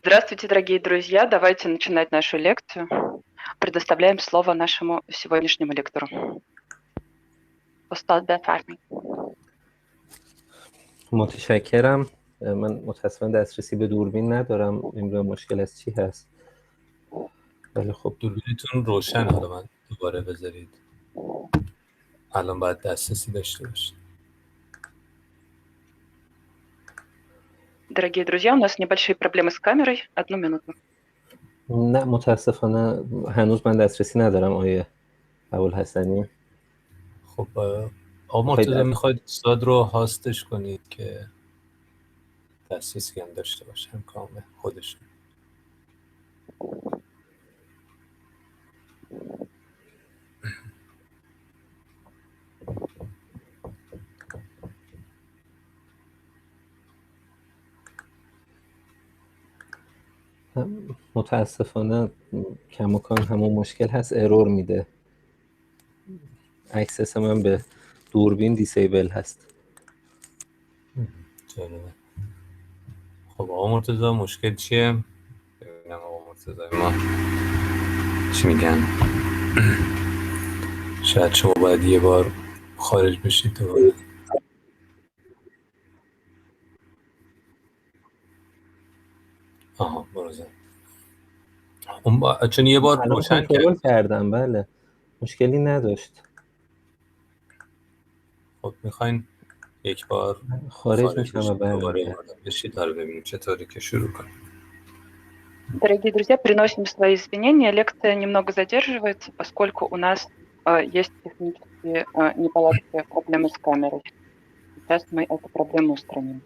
Здравствуйте, дорогие друзья! Давайте начинать нашу лекцию. Предоставляем слово нашему сегодняшнему лектору. استاد بفرمایید. متشکرم. من متاسفانه دسترسی به دوربین ندارم. نمیدونم مشکل از چی هست. ولی خب دوربینتون روشن، حالا من دوباره بذارید. الان باید دسترسی داشته باشید. Дорогие друзья, у нас небольшие проблемы с камерой. Одну минуту. نه متاسفانه هنوز من دسترسی ندارم آیه ابوالحسنی. خب آقا مرتضی میخواید استاد رو هاستش کنید که دسترسی هم داشته باشه، هم کامل خودشون. متاسفانه کماکان همون مشکل هست، ارور میده. اکسس من به دوربین دیسیبل هست. جالبه. خب آقا مرتضی مشکل چیه؟ ببینم آقا مرتضی ما چی میگن. شاید شما باید یه بار خارج بشید دوباره. آها بروزه. چون یه بار روشن کردم. بله مشکلی نداشت. خب میخواین یک بار خارج میشم و دوباره بشید تا ببینیم چطوری که شروع کنیم. Дорогие друзья, приносим свои извинения. Лекция немного задерживается, поскольку у нас есть технические неполадки, проблемы с камерой. Сейчас мы эту проблему устраним.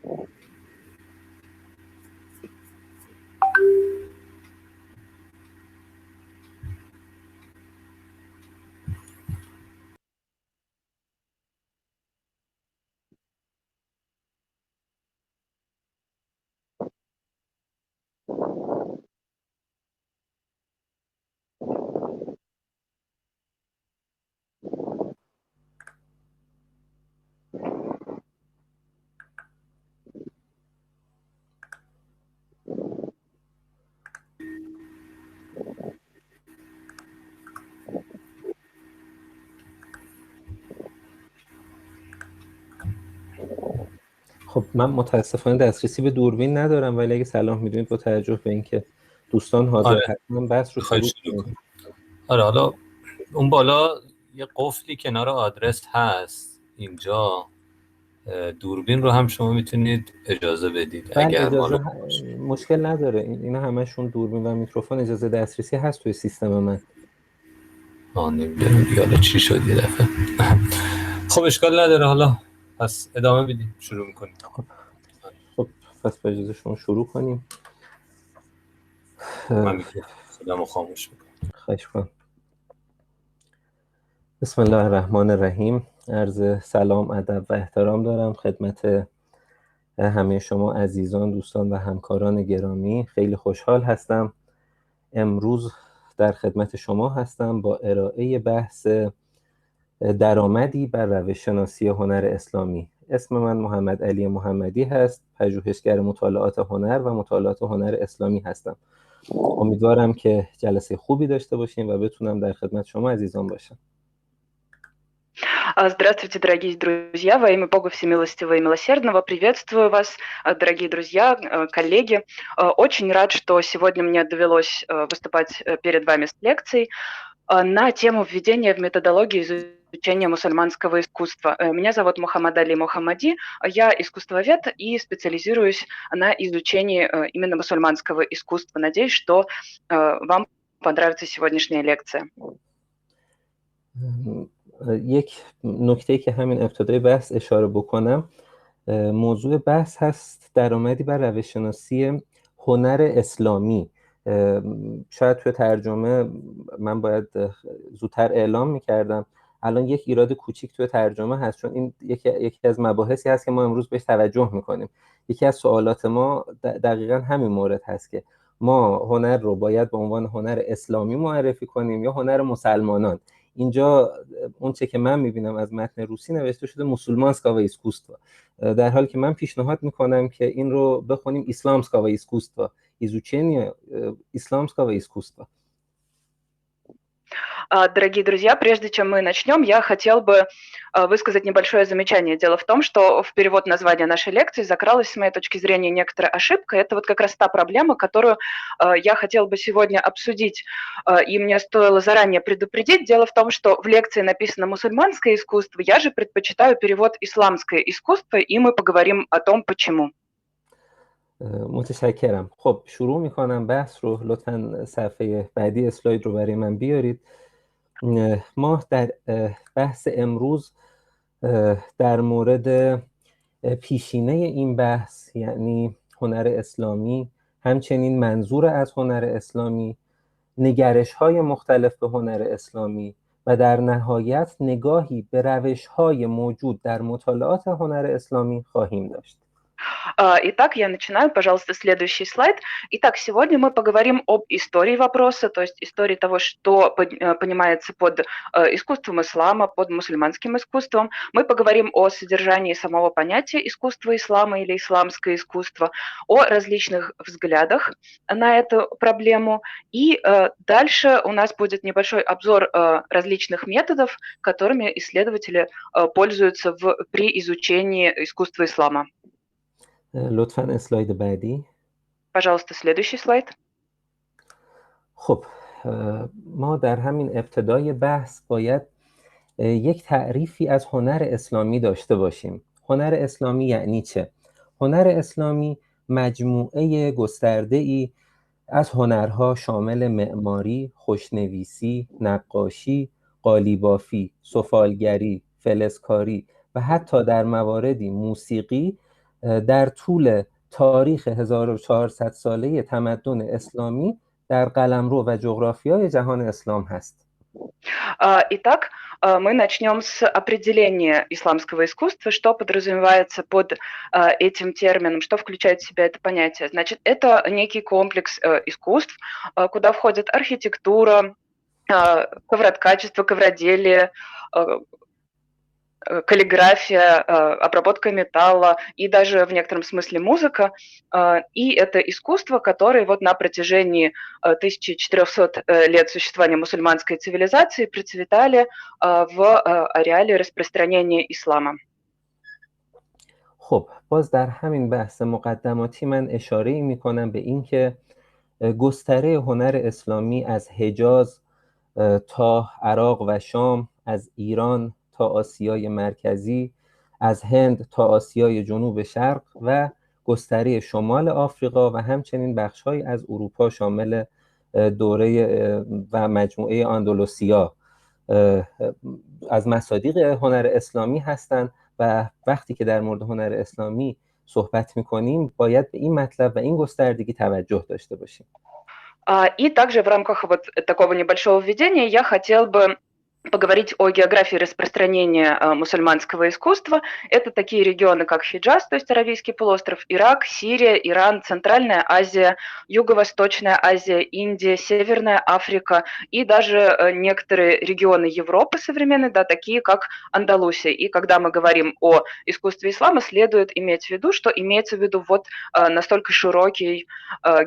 خب من متاسفانه دسترسی به دوربین ندارم، ولی اگه صلاح میدونید با توجه به اینکه دوستان حاضر هستن بحث رو شروع کنیم. آره حالا اون بالا یه قفلی کنار آدرس هست، اینجا دوربین رو هم شما میتونید اجازه بدید. اگر اجازه مشکل نداره. اینا همشون دوربین و میکروفون اجازه دسترسی هست توی سیستم من. نمیدونم دیگه حالا چی شد یه دفعه. خب اشکال نداره، حالا پس ادامه بدیم، شروع میکنیم. خب پس با اجازه شما شروع کنیم. من میکروفونمو خاموش میکنم. خواهش کنم. بسم الله الرحمن الرحیم. عرض سلام، ادب و احترام دارم خدمت همه شما عزیزان، دوستان و همکاران گرامی. خیلی خوشحال هستم امروز در خدمت شما هستم با ارائه بحث درآمدی بر روش‌شناسی هنر اسلامی. اسم من محمد علی محمدی هست، پژوهشگر مطالعات هنر و مطالعات هنر اسلامی هستم. امیدوارم که جلسه خوبی داشته باشیم و بتونم در خدمت شما عزیزان باشم. Здравствуйте, дорогие друзья! Во имя Бога Всемилостивого и Милосердного приветствую вас, дорогие друзья, коллеги. Очень рад, что сегодня мне довелось выступать перед вами с лекцией на тему введения в методологию изучения мусульманского искусства. Меня зовут Мухаммад Али Мухаммади, я искусствовед и специализируюсь на изучении именно мусульманского искусства. Надеюсь, что вам понравится сегодняшняя лекция. یک نکته که همین ابتدای بحث اشاره بکنم، موضوع بحث هست درآمدی بر روش‌شناسی هنر اسلامی. شاید توی ترجمه من باید زودتر اعلام میکردم. الان یک ایراد کوچیک توی ترجمه هست، چون این یکی از مباحثی هست که ما امروز بهش توجه میکنیم. یکی از سوالات ما دقیقاً همین مورد هست که ما هنر رو باید به عنوان هنر اسلامی معرفی کنیم یا هنر مسلمانان. اینجا اون چه که من میبینم از متن روسی نوشته شده مسلمانسکا و ایسکوستوا، در حالی که من پیشنهاد میکنم که این رو بخونیم اسلامسکا و ایسکوستوا. изучения исламского искусства. Дорогие друзья, прежде чем мы начнем, я хотел бы высказать небольшое замечание. Дело в том, что в перевод названия нашей лекции закралась, с моей точки зрения, некоторая ошибка. Это вот как раз та проблема, которую я хотел бы сегодня обсудить, и мне стоило заранее предупредить. Дело в том, что в лекции написано «мусульманское искусство», я же предпочитаю перевод «исламское искусство», и мы поговорим о том, почему. متشکرم. خب شروع میکنم بحث رو. لطفاً صفحه بعدی اسلاید رو برای من بیارید. ما در بحث امروز در مورد پیشینه این بحث، یعنی هنر اسلامی، همچنین منظور از هنر اسلامی، نگرش‌های مختلف به هنر اسلامی و در نهایت نگاهی به روش‌های موجود در مطالعات هنر اسلامی خواهیم داشت. Итак, я начинаю, пожалуйста, следующий слайд. Итак, сегодня мы поговорим об истории вопроса, то есть истории того, что понимается под искусством ислама, под мусульманским искусством. Мы поговорим о содержании самого понятия искусства ислама или исламское искусство, о различных взглядах на эту проблему. И дальше у нас будет небольшой обзор различных методов, которыми исследователи пользуются при изучении искусства ислама. لطفاً اسلاید بعدی. Пожалуйста, следующий слайд. خب ما در همین ابتدای بحث باید یک تعریفی از هنر اسلامی داشته باشیم. هنر اسلامی یعنی چه؟ هنر اسلامی مجموعه گسترده‌ای از هنرها شامل معماری، خوشنویسی، نقاشی، قالیبافی، سفالگری، فلزکاری و حتی در مواردی موسیقی در طول تاریخ 1400 ساله تمدن اسلامی در قلمرو و جغرافیای جهان اسلام هست. Итак, мы начнем с определения исламского искусства, что подразумевается под этим термином, что включает в себя это понятие. Значит, это некий комплекс искусств, куда входит архитектура, ковроткачество, ковроделие, каллиграфия, обработка металла и даже в некотором смысле музыка. И это искусство, которое вот на протяжении 1400 лет существования мусульманской цивилизации процветали в ареале распространения ислама. خب باز در همین بحث مقدماتی من اشاره می‌کنم به اینکه گستره هنر اسلامی از حجاز تا عراق و شام، از ایران تا آسیای مرکزی، از هند تا آسیای جنوب شرق و گستره شمال آفریقا و همچنین بخش‌های از اروپا شامل دوره و مجموعه اندلسیا از مصادیق هنر اسلامی هستند و وقتی که در مورد هنر اسلامی صحبت می‌کنیم باید به این مطلب و این گستردگی توجه داشته باشیم. И также в рамках вот такого небольшого введения я хотел бы поговорить о географии распространения мусульманского искусства. Это такие регионы, как Хиджаз, то есть Аравийский полуостров, Ирак, Сирия, Иран, Центральная Азия, Юго-Восточная Азия, Индия, Северная Африка и даже некоторые регионы Европы современной, да, такие как Андалусия. И когда мы говорим о искусстве ислама, следует иметь в виду, что имеется в виду вот настолько широкий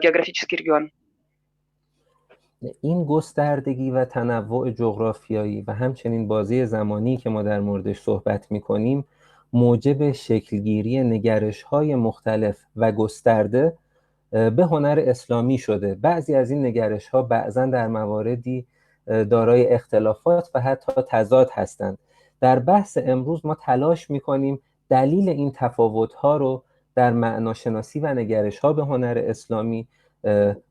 географический регион. این گستردگی و تنوع جغرافیایی و همچنین بازه زمانی که ما در موردش صحبت می‌کنیم موجب شکلگیری نگرش‌های مختلف و گسترده به هنر اسلامی شده. بعضی از این نگرش‌ها بعضاً در مواردی دارای اختلافات و حتی تضاد هستند. در بحث امروز ما تلاش می‌کنیم دلیل این تفاوت‌ها رو در معناشناسی و نگرش‌ها به هنر اسلامی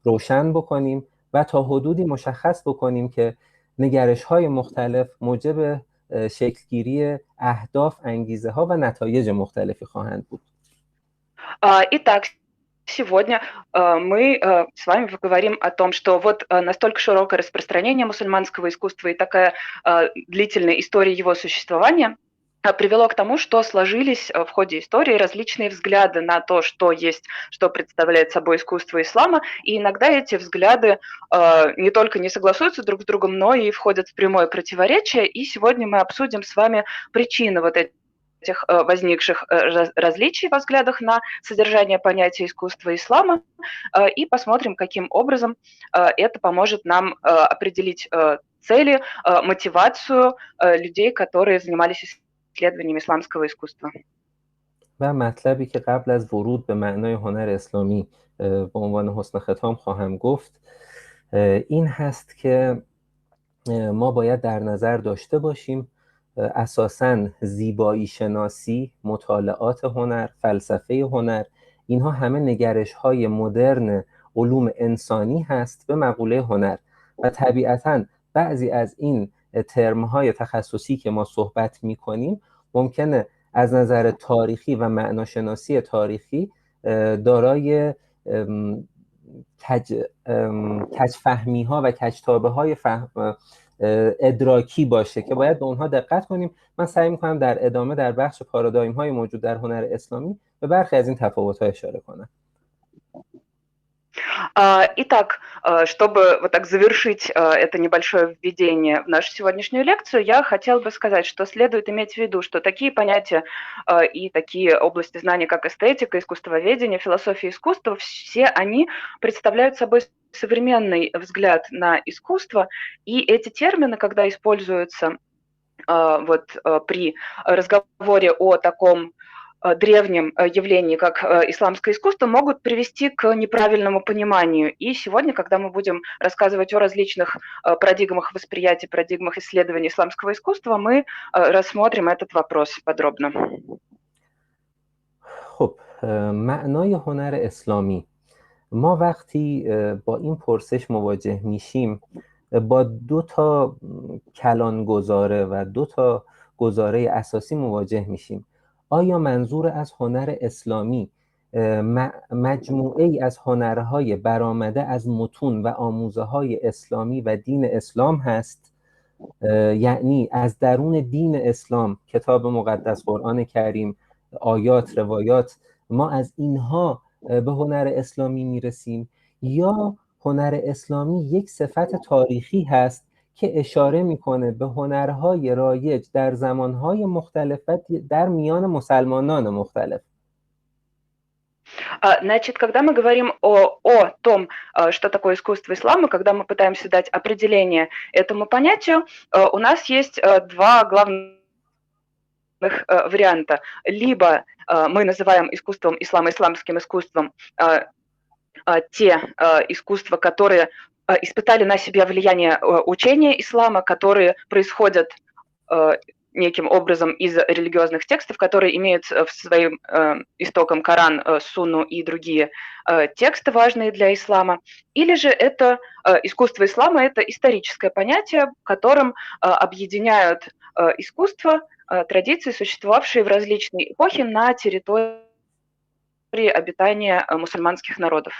روشن بکنیم و تا حدودی مشخص بکنیم که نگرش‌های مختلف موجب شکلگیری اهداف، انگیزه‌ها و نتایج مختلفی خواهند بود. Итак, сегодня мы с вами поговорим о том, что вот настолько широкое распространение мусульманского искусства и такая длительная история его существования привело к тому, что сложились в ходе истории различные взгляды на то, что есть, что представляет собой искусство ислама, и иногда эти взгляды не только не согласуются друг с другом, но и входят в прямое противоречие, и сегодня мы обсудим с вами причины вот этих возникших различий во взглядах на содержание понятия искусства ислама и посмотрим, каким образом это поможет нам определить цели, мотивацию людей, которые занимались исследованием исламского искусства. و مطلبی که قبل از ورود به معنای هنر اسلامی به عنوان حسن ختام خواهم گفت این هست که ما باید در نظر داشته باشیم اساساً زیبایی شناسی، مطالعات هنر، فلسفه هنر، اینها همه نگرش‌های مدرن علوم انسانی هست به مقوله هنر و طبیعتاً بعضی از این ترم‌های تخصصی که ما صحبت می‌کنیم ممکنه از نظر تاریخی و معناشناسی تاریخی دارای کج‌فهمی‌ها و کج‌تابه‌های ادراکی باشه که باید به اونها دقت کنیم. من سعی می‌کنم در ادامه در بخش پارادایم‌های موجود در هنر اسلامی به برخی از این تفاوت‌ها اشاره کنم. Итак, чтобы вот так завершить это небольшое введение в нашу сегодняшнюю лекцию, я хотела бы сказать, что следует иметь в виду, что такие понятия и такие области знаний, как эстетика, искусствоведение, философия искусства, все они представляют собой современный взгляд на искусство, и эти термины, когда используются при разговоре о таком древнем явлении, как исламское искусство, могут привести к неправильному пониманию. И сегодня, когда мы будем рассказывать о различных парадигмах восприятия, парадигмах исследования исламского искусства, мы рассмотрим этот вопрос подробно. خب، معنای هنر اسلامی. ما وقتی با این پرسش مواجه میشیم با دو تا کلانگزاره و دو تا گزاره اساسی مواجه میشیم. آیا منظور از هنر اسلامی مجموعه ای از هنرهای برآمده از متون و آموزه‌های اسلامی و دین اسلام هست؟ یعنی از درون دین اسلام، کتاب مقدس، قرآن کریم، آیات، روایات، ما از اینها به هنر اسلامی میرسیم؟ یا هنر اسلامی یک صفت تاریخی هست که اشاره میکنه به هنرهای رایج در زمانهای مختلف در میان مسلمانان مختلف؟ Значит, когда мы говорим о том, что такое искусство ислама, когда мы пытаемся дать определение этому понятию, у нас есть два главных варианта. Либо мы называем искусством ислама, исламским искусством те искусства, которые испытали на себя влияние учения ислама, которые происходят неким образом из религиозных текстов, которые имеют в своим истоком Коран, Сунну и другие тексты, важные для ислама. Или же это искусство ислама, это историческое понятие, которым объединяют искусство, традиции, существовавшие в различные эпохи на территории обитания мусульманских народов.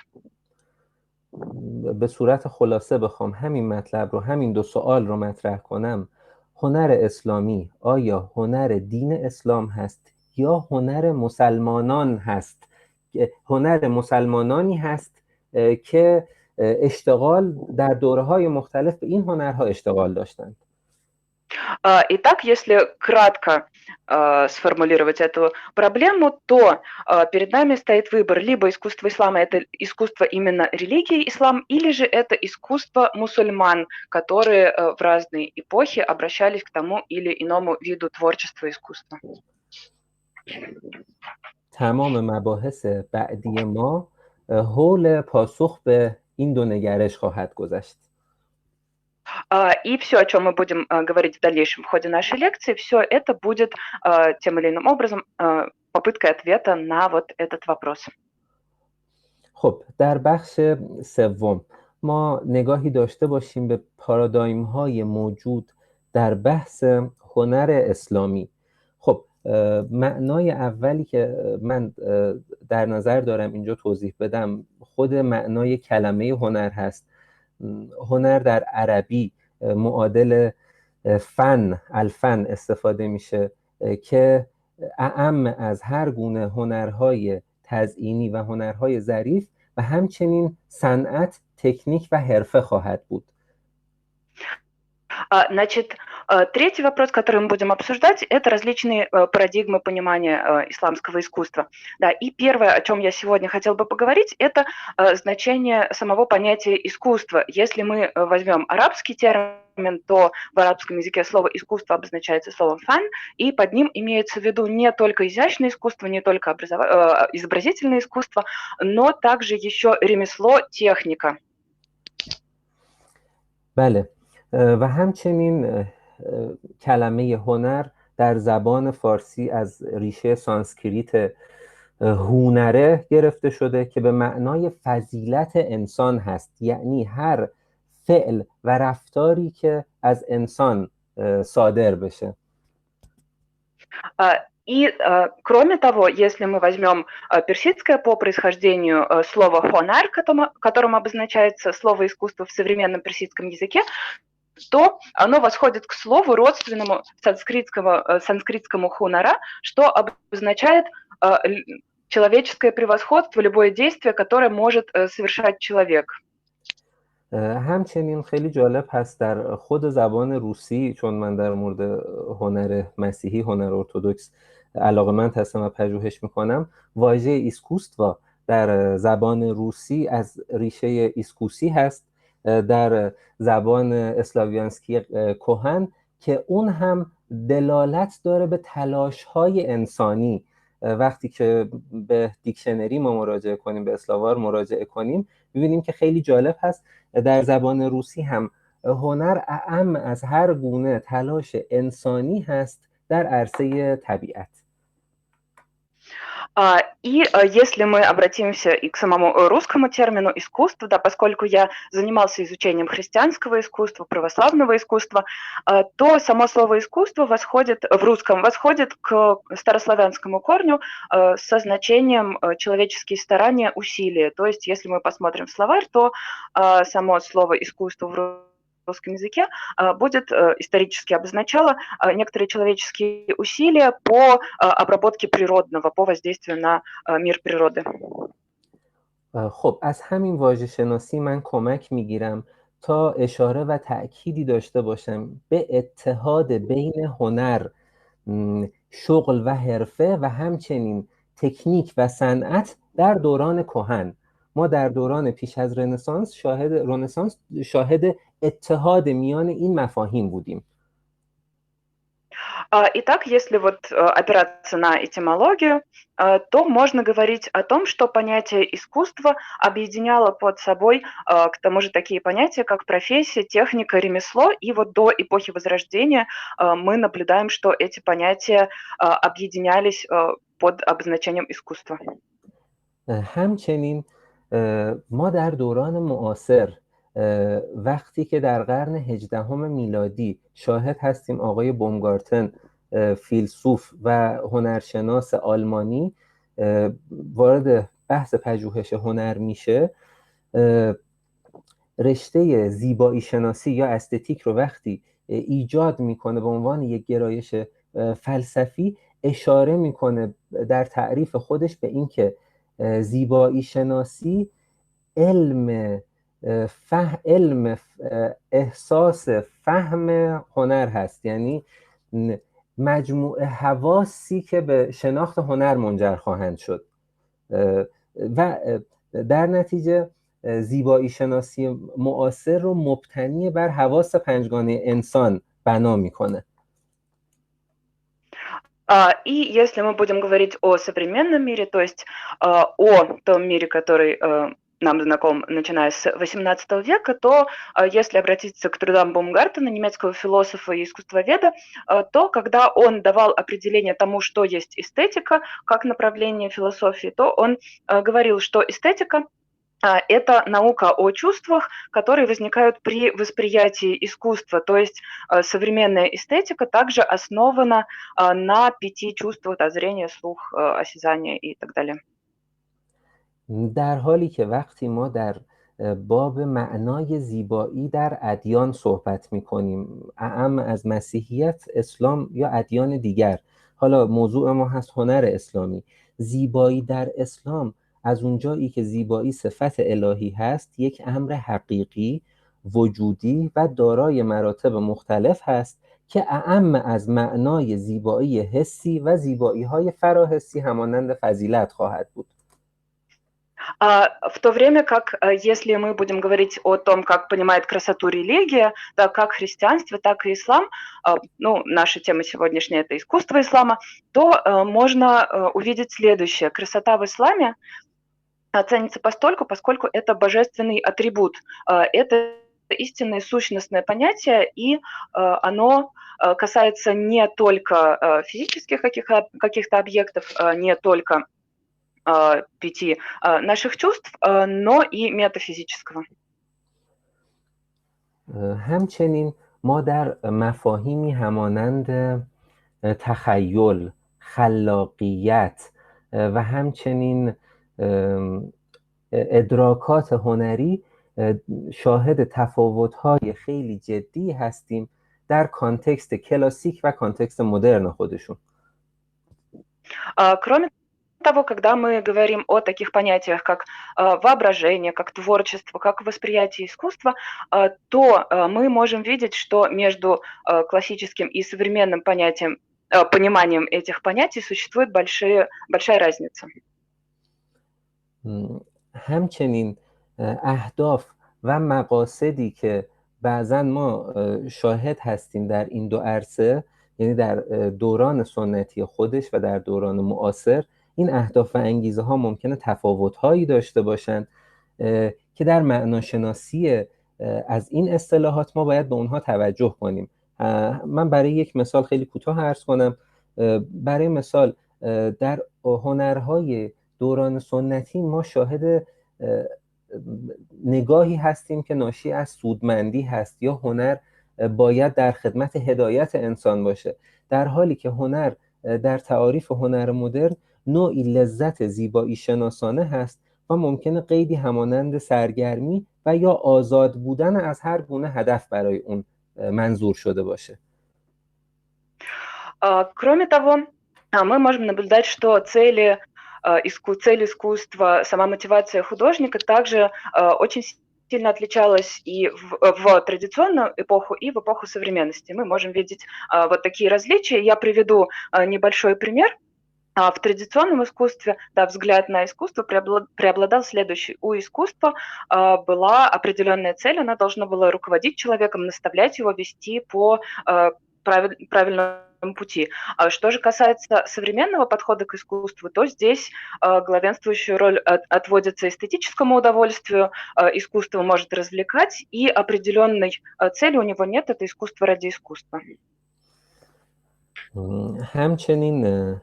به صورت خلاصه بخوام همین مطلب رو، همین دو سوال رو مطرح کنم، هنر اسلامی آیا هنر دین اسلام هست یا هنر مسلمانان هست؟ هنر مسلمانانی هست که اشتغال در دوره‌های مختلف به این هنرها اشتغال داشتند. Итак, если кратко сформулировать эту проблему, то перед нами стоит выбор: либо искусство ислама – это искусство именно религии ислам, или же это искусство мусульман, которые в разные эпохи обращались к тому или иному виду творчества искусства. تمام مباحث بعدی ما حول пасух به این دو نگرش خواهد گذشت. И все, о чем мы будем говорить в дальнейшем в ходе нашей лекции, все это будет тем или иным образом попыткой ответа на вот этот вопрос. خب، در بخش سوم ما نگاهی داشته باشیم به پارادایم‌های موجود در بحث هنر اسلامی. خب، معنای اولی که من در نظر دارم اینجا توضیح بدم خود معنای کلمه هنر هست. هنر در عربی معادل فن، الفن استفاده میشه که اعم از هر گونه هنرهای تزئینی و هنرهای ظریف و همچنین صنعت، تکنیک و حرفه خواهد بود. Значит, Третий вопрос, который мы будем обсуждать, это различные парадигмы понимания исламского искусства. Да, и первое, о чем я сегодня хотела бы поговорить, это значение самого понятия искусства. Если мы возьмем арабский термин, то в арабском языке слово «искусство» обозначается словом «фан», и под ним имеется в виду не только изящное искусство, не только изобразительное искусство, но также еще ремесло, техника. بله و همچنین کلمه هنر در زبان فارسی از ریشه سانسکریت هونره گرفته شده که به معنای فضیلت انسان هست، یعنی هر فعل و رفتاری که از انسان صادر بشه. И, кроме того, если мы возьмем персидское по происхождению слово «хонар», которым обозначается слово «искусство» в современном персидском языке, то оно восходит к слову, родственному санскритскому «хунара», что обозначает человеческое превосходство, любое действие, которое может совершать человек. همچنین خیلی جالب هست در خود زبان روسی، چون من در مورد هنر مسیحی، هنر ارتدوکس علاقه‌مند هستم و پژوهش میکنم، واژه ایسکوستوا در زبان روسی از ریشه ایسکوسی هست در زبان اسلاویانسکی کهن که اون هم دلالت داره به تلاش‌های انسانی. وقتی که به دیکشنری ما مراجعه کنیم، به اسلاوار مراجعه کنیم، ببینیم که خیلی جالب هست در زبان روسی هم هنر اعم از هر گونه تلاش انسانی هست در عرصه طبیعت. И если мы обратимся и к самому русскому термину «искусство», да, поскольку я занимался изучением христианского искусства, православного искусства, то само слово «искусство» в русском восходит к старославянскому корню со значением «человеческие старания, усилия». То есть если мы посмотрим в словарь, то само слово «искусство» в русском языке будет исторически обозначало некоторые человеческие усилия по обработке природного, по воздействию на мир природы. خب از همین واژه شناسی من کمک میگیرم تا اشاره و تأکیدی داشته باشم به اتحاد بین هنر، شغل و حرفه و همچنین تکنیک و صنعت در دوران کهن. ما در دوران پیش از رنسانس شاهد اتحاد میان این مفاهیم بودیم. Итак, если опираться на этимологию, то можно говорить о том, что понятие искусства объединяло под собой к тому же такие понятия, как профессия, техника, ремесло. И до эпохи Возрождения мы наблюдаем, что эти понятия объединялись под обозначением искусства. همچنین ما در دوران معاصر وقتی که در قرن 18 میلادی شاهد هستیم آقای بومگارتن، فیلسوف و هنرشناس آلمانی، وارد بحث پژوهش هنر میشه، رشته زیبایی شناسی یا استتیک رو وقتی ایجاد میکنه به عنوان یک گرایش فلسفی، اشاره میکنه در تعریف خودش به این که زیبایی شناسی علم احساس فهم هنر هست، یعنی مجموعه حواسی که به شناخت هنر منجر خواهند شد و در نتیجه زیبایی شناسی معاصر رو مبتنی بر حواس پنجگانه انسان بنا میکنه. И если мы будем говорить о современном мире, то есть о том мире, который нам знаком, начиная с XVIII века, то если обратиться к трудам Баумгартена, немецкого философа и искусствоведа, то когда он давал определение тому, что есть эстетика как направление философии, то он говорил, что эстетика – это наука о чувствах, которые возникают при восприятии искусства. То есть современная эстетика также основана на 5 чувствах: зрение, слух, осязание и так далее. در حالی که وقتی ما در باب معنای زیبایی در ادیان صحبت می‌کنیم، اعم از مسیحیت، اسلام یا ادیان دیگر، حالا موضوع ما هست هنر اسلامی، زیبایی در اسلام از اونجایی که زیبایی صفت الهی هست، یک امر حقیقی، وجودی و دارای مراتب مختلف هست که اعم از معنای زیبایی حسی و زیبایی‌های فراحسی همانند فضیلت خواهد بود. В то время как, если мы будем говорить о том, как понимает красоту религия, да, как христианство, так и ислам, ну, наша тема сегодняшняя – это искусство ислама, то можно увидеть следующее. Красота в исламе ценится постольку, поскольку это божественный атрибут. Это истинное сущностное понятие, и оно касается не только физических каких-то объектов, не только 5 наших чувств, но и метафизического. همچنین ما در مفاهیمی همانند تخیل، خلاقیت و همچنین ادراکات هنری شاهد تفاوت‌های خیلی جدی هستیم در کانتکست کلاسیک و کانتکست مدرن خودشون. Кроме того, когда мы говорим о таких понятиях, как воображение, как творчество, как восприятие искусства, то мы можем видеть, что между классическим и современным пониманием этих понятий существует большая разница. همچنین اهداف و مقاصدی که بعضا ما شاهد هستیم در این دو عرصه، یعنی در دوران سنتی خودش و در دوران معاصر، این اهداف و انگیزه ها ممکنه تفاوت هایی داشته باشند که در معناشناسی از این اصطلاحات ما باید به اونها توجه کنیم. من برای یک مثال خیلی کوتاه عرض کنم. برای مثال در هنرهای دوران سنتی ما شاهد نگاهی هستیم که ناشی از سودمندی هست، یا هنر باید در خدمت هدایت انسان باشه، در حالی که هنر در تعاریف هنر مدرن نوعی لذت زیبایی شناسانه هست و ممکنه قیدی همانند سرگرمی و یا آزاد بودن از هر گونه هدف برای اون منظور شده باشه. Кроме того, мы можем наблюдать, что цель искусства, сама мотивация художника также очень сильно отличалась и в традиционную эпоху, и в эпоху современности. Мы можем видеть вот такие различия. Я приведу небольшой пример. В традиционном искусстве, да, взгляд на искусство преобладал следующий. У искусства была определенная цель, она должна была руководить человеком, наставлять его, вести по правильному пути. Что же касается современного подхода к искусству, то здесь главенствующую роль отводится эстетическому удовольствию. Искусство может развлекать, и определенной цели у него нет, это искусство ради искусства. همچنین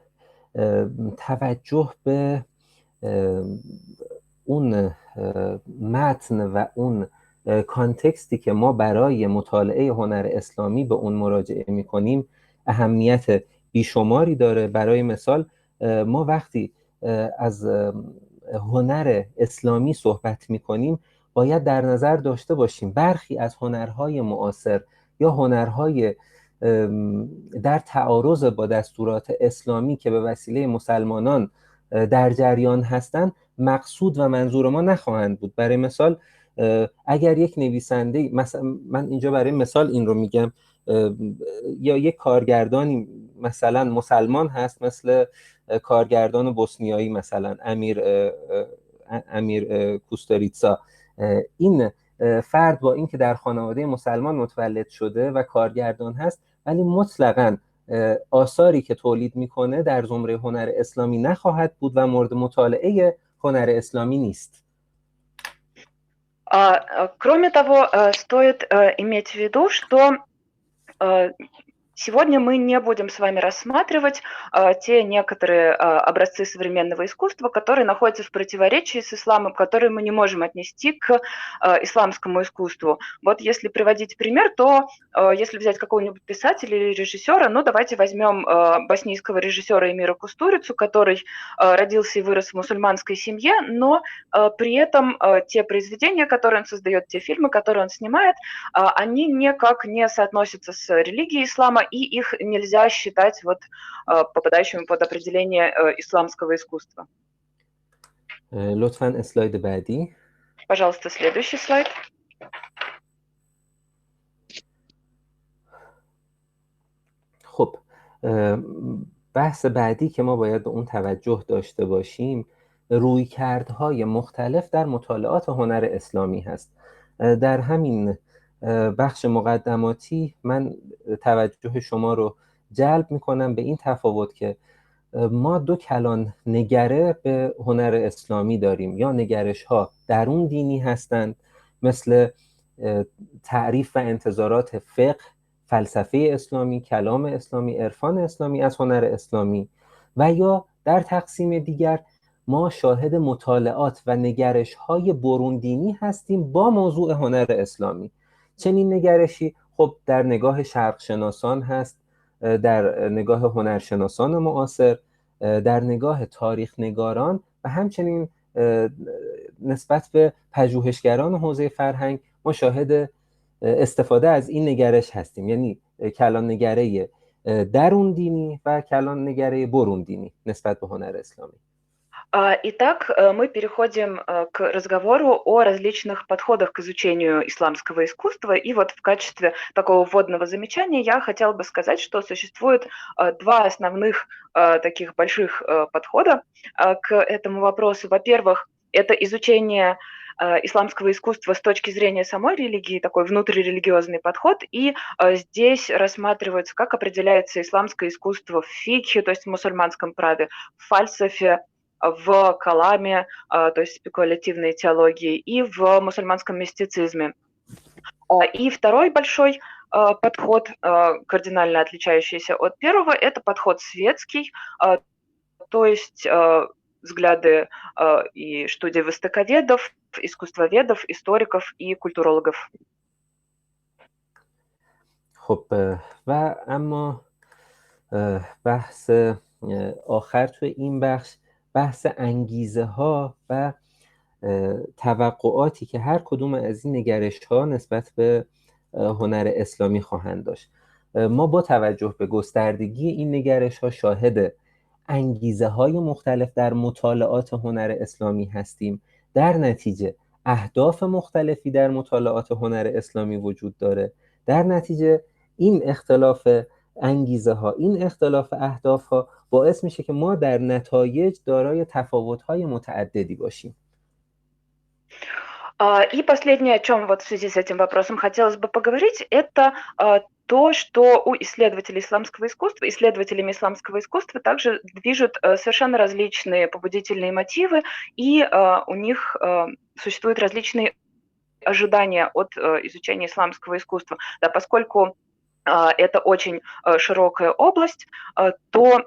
توجه به اون متن و اون کانتکستی که ما برای مطالعه هنر اسلامی به اون مراجعه می‌کنیم اهمیت بیشماری داره. برای مثال ما وقتی از هنر اسلامی صحبت می‌کنیم باید در نظر داشته باشیم برخی از هنرهای معاصر یا هنرهای در تعارض با دستورات اسلامی که به وسیله مسلمانان در جریان هستند مقصود و منظور ما نخواهند بود. برای مثال اگر یک نویسنده، مثلا من اینجا برای مثال این رو میگم، یا یک کارگردانی مثلا مسلمان هست مثل کارگردان بوسنیایی مثلا امیر کوستاریتسا، این فرد با اینکه در خانواده مسلمان متولد شده و کارگردان هست ولی مطلقاً آثاری که تولید میکنه در زمره هنر اسلامی نخواهد بود و مورد مطالعه هنر اسلامی نیست. Кроме того, стоит иметь в виду, что сегодня мы не будем с вами рассматривать те некоторые образцы современного искусства, которые находятся в противоречии с исламом, которые мы не можем отнести к исламскому искусству. Вот если приводить пример, то если взять какого-нибудь писателя или режиссера, ну давайте возьмем боснийского режиссера Эмира Кустурицу, который родился и вырос в мусульманской семье, но при этом те произведения, которые он создает, те фильмы, которые он снимает, они никак не соотносятся с религией ислама, и их нельзя считать вот попадающими под определение исламского искусства. لطفاً اسلاید بعدی. Пожалуйста, следующий слайд. خب بحث بعدی که ما باید به اون توجه داشته باشیم رویکردهای مختلف در مطالعات هنر اسلامی هست. در همین بخش مقدماتی من توجه شما رو جلب میکنم به این تفاوت که ما دو کلان نگره به هنر اسلامی داریم. یا نگرش ها درون دینی هستند مثل تعریف و انتظارات فقه، فلسفه اسلامی، کلام اسلامی، عرفان اسلامی از هنر اسلامی، و یا در تقسیم دیگر ما شاهد مطالعات و نگرش های برون دینی هستیم با موضوع هنر اسلامی. چنین نگرشی خب در نگاه شرق شناسان هست، در نگاه هنرشناسان معاصر، در نگاه تاریخ نگاران و همچنین نسبت به پژوهشگران حوزه فرهنگ ما شاهد استفاده از این نگرش هستیم، یعنی کلان نگره درون دینی و کلان نگره برون دینی نسبت به هنر اسلامی. Итак, мы переходим к разговору о различных подходах к изучению исламского искусства. И вот в качестве такого вводного замечания я хотела бы сказать, что существует два основных таких больших подхода к этому вопросу. Во-первых, это изучение исламского искусства с точки зрения самой религии, такой внутрирелигиозный подход, и здесь рассматривается, как определяется исламское искусство в фикхе, то есть в мусульманском праве, в фальсафе, в каламе, то есть спекулятивной теологии, и в мусульманском мистицизме. И второй большой подход, кардинально отличающийся от первого, это подход светский, то есть взгляды и студии востоковедов, искусствоведов, историков и культурологов. خب و اما بحث آخر توی این بحث انگیزه ها و توقعاتی که هر کدوم از این نگرش ها نسبت به هنر اسلامی خواهند داشت. ما با توجه به گستردگی این نگرش ها شاهد انگیزه های مختلف در مطالعات هنر اسلامی هستیم. در نتیجه اهداف مختلفی در مطالعات هنر اسلامی وجود داره. در نتیجه این اختلاف انگیزه ها، این اختلاف اهداف ها باعث میشه که ما در نتایج دارای تفاوت های متعددی باشیم. И последнее, о чем вот в связи с этим вопросом хотелось бы поговорить, это то, что у исследователей исламского искусства, исследователями исламского искусства также движут совершенно различные побудительные мотивы, и у них существуют различные ожидания от изучения исламского искусства. Да, поскольку это очень широкая область, то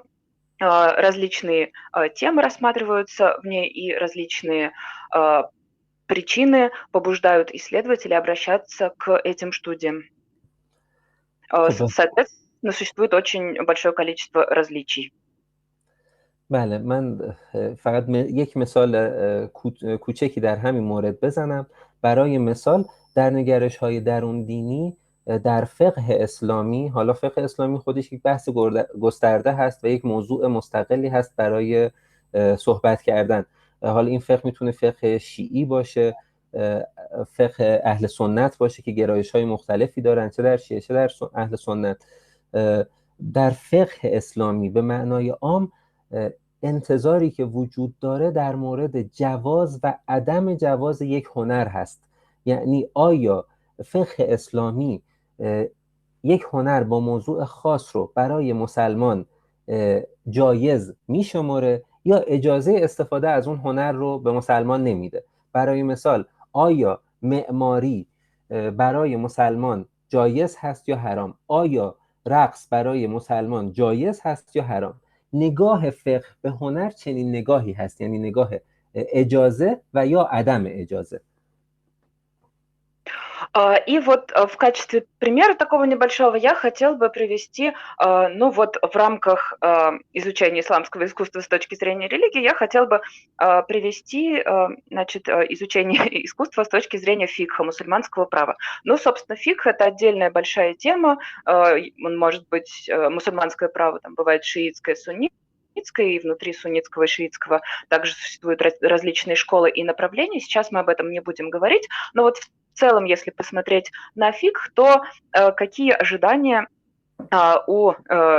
различные темы рассматриваются в ней, и различные причины побуждают исследователей обращаться к этим студиям. Соответственно, существует очень большое количество различий. بله، من فقط یک مثال کوچکی در همین مورد بزنم. برای مثال در نگرش‌های درون دینی در فقه اسلامی، حالا فقه اسلامی خودش یک بحث گسترده هست و یک موضوع مستقلی هست برای صحبت کردن. حالا این فقه میتونه فقه شیعی باشه، فقه اهل سنت باشه که گرایش‌های مختلفی دارن، چه در شیعه چه در اهل سنت. در فقه اسلامی به معنای عام انتظاری که وجود داره در مورد جواز و عدم جواز یک هنر هست. یعنی آیا فقه اسلامی یک هنر با موضوع خاص رو برای مسلمان جایز میشماره یا اجازه استفاده از اون هنر رو به مسلمان نمیده. برای مثال آیا معماری برای مسلمان جایز هست یا حرام؟ آیا رقص برای مسلمان جایز هست یا حرام؟ نگاه فقه به هنر چنین نگاهی هست، یعنی نگاه اجازه و یا عدم اجازه. И вот в качестве примера такого небольшого я хотела бы привести, ну вот в рамках изучения исламского искусства с точки зрения религии, я хотела бы привести, значит, изучение искусства с точки зрения фикха, мусульманского права. Ну, собственно, фикх – это отдельная большая тема, он может быть, мусульманское право, там бывает шиитское, суннитское, и внутри суннитского и шиитского также существуют различные школы и направления. Сейчас мы об этом не будем говорить, но вот в целом, если посмотреть на фикх, то какие ожидания у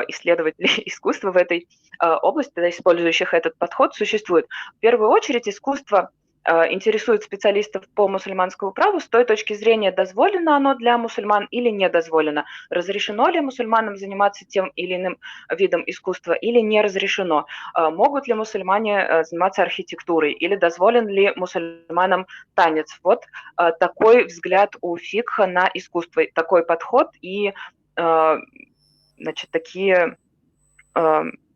исследователей искусства в этой области, использующих этот подход, существует. В первую очередь искусство интересует специалистов по мусульманскому праву с той точки зрения, дозволено оно для мусульман или не дозволено, разрешено ли мусульманам заниматься тем или иным видом искусства или не разрешено, могут ли мусульмане заниматься архитектурой или дозволен ли мусульманам танец. Вот такой взгляд у фикха на искусство, такой подход и значит, такие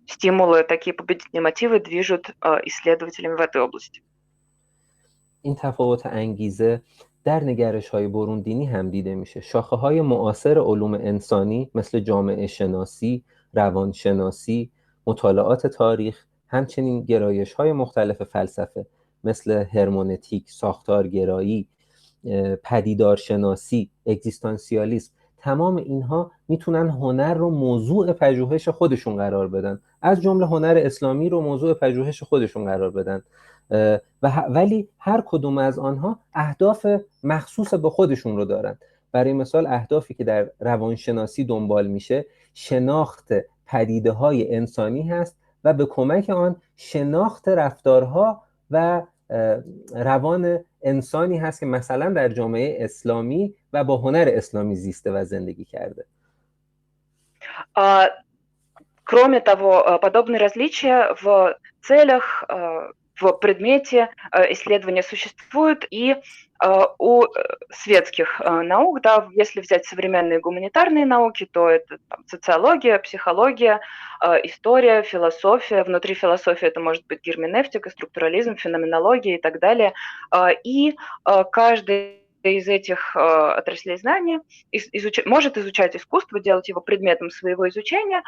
стимулы, такие побудительные мотивы движут исследователями в этой области. این تفاوت انگیزه در نگرش‌های برون دینی هم دیده میشه. شاخه‌های معاصر علوم انسانی مثل جامعه شناسی، روانشناسی، مطالعات تاریخ، همچنین گرایش‌های مختلف فلسفه مثل هرمنوتیک، ساختارگرایی، پدیدارشناسی، اگزیستانسیالیسم، تمام اینها میتونن هنر رو موضوع پژوهش خودشون قرار بدن، از جمله هنر اسلامی رو موضوع پژوهش خودشون قرار بدن، ولی هر کدوم از آنها اهداف مخصوص به خودشون رو دارن. برای مثال اهدافی که در روانشناسی دنبال میشه شناخت پدیده‌های انسانی هست و به کمک آن شناخت رفتارها و روان انسانی هست که مثلا در جامعه اسلامی و با هنر اسلامی زیسته و زندگی کرده. Кроме того, подобные различия в целях, в предмете исследования существуют и у светских наук. Да, если взять современные гуманитарные науки, то это там, социология, психология, история, философия. Внутри философии это может быть герменевтика, структурализм, феноменология и так далее. И каждый из этих отраслей знаний может изучать искусство, делать его предметом своего изучения,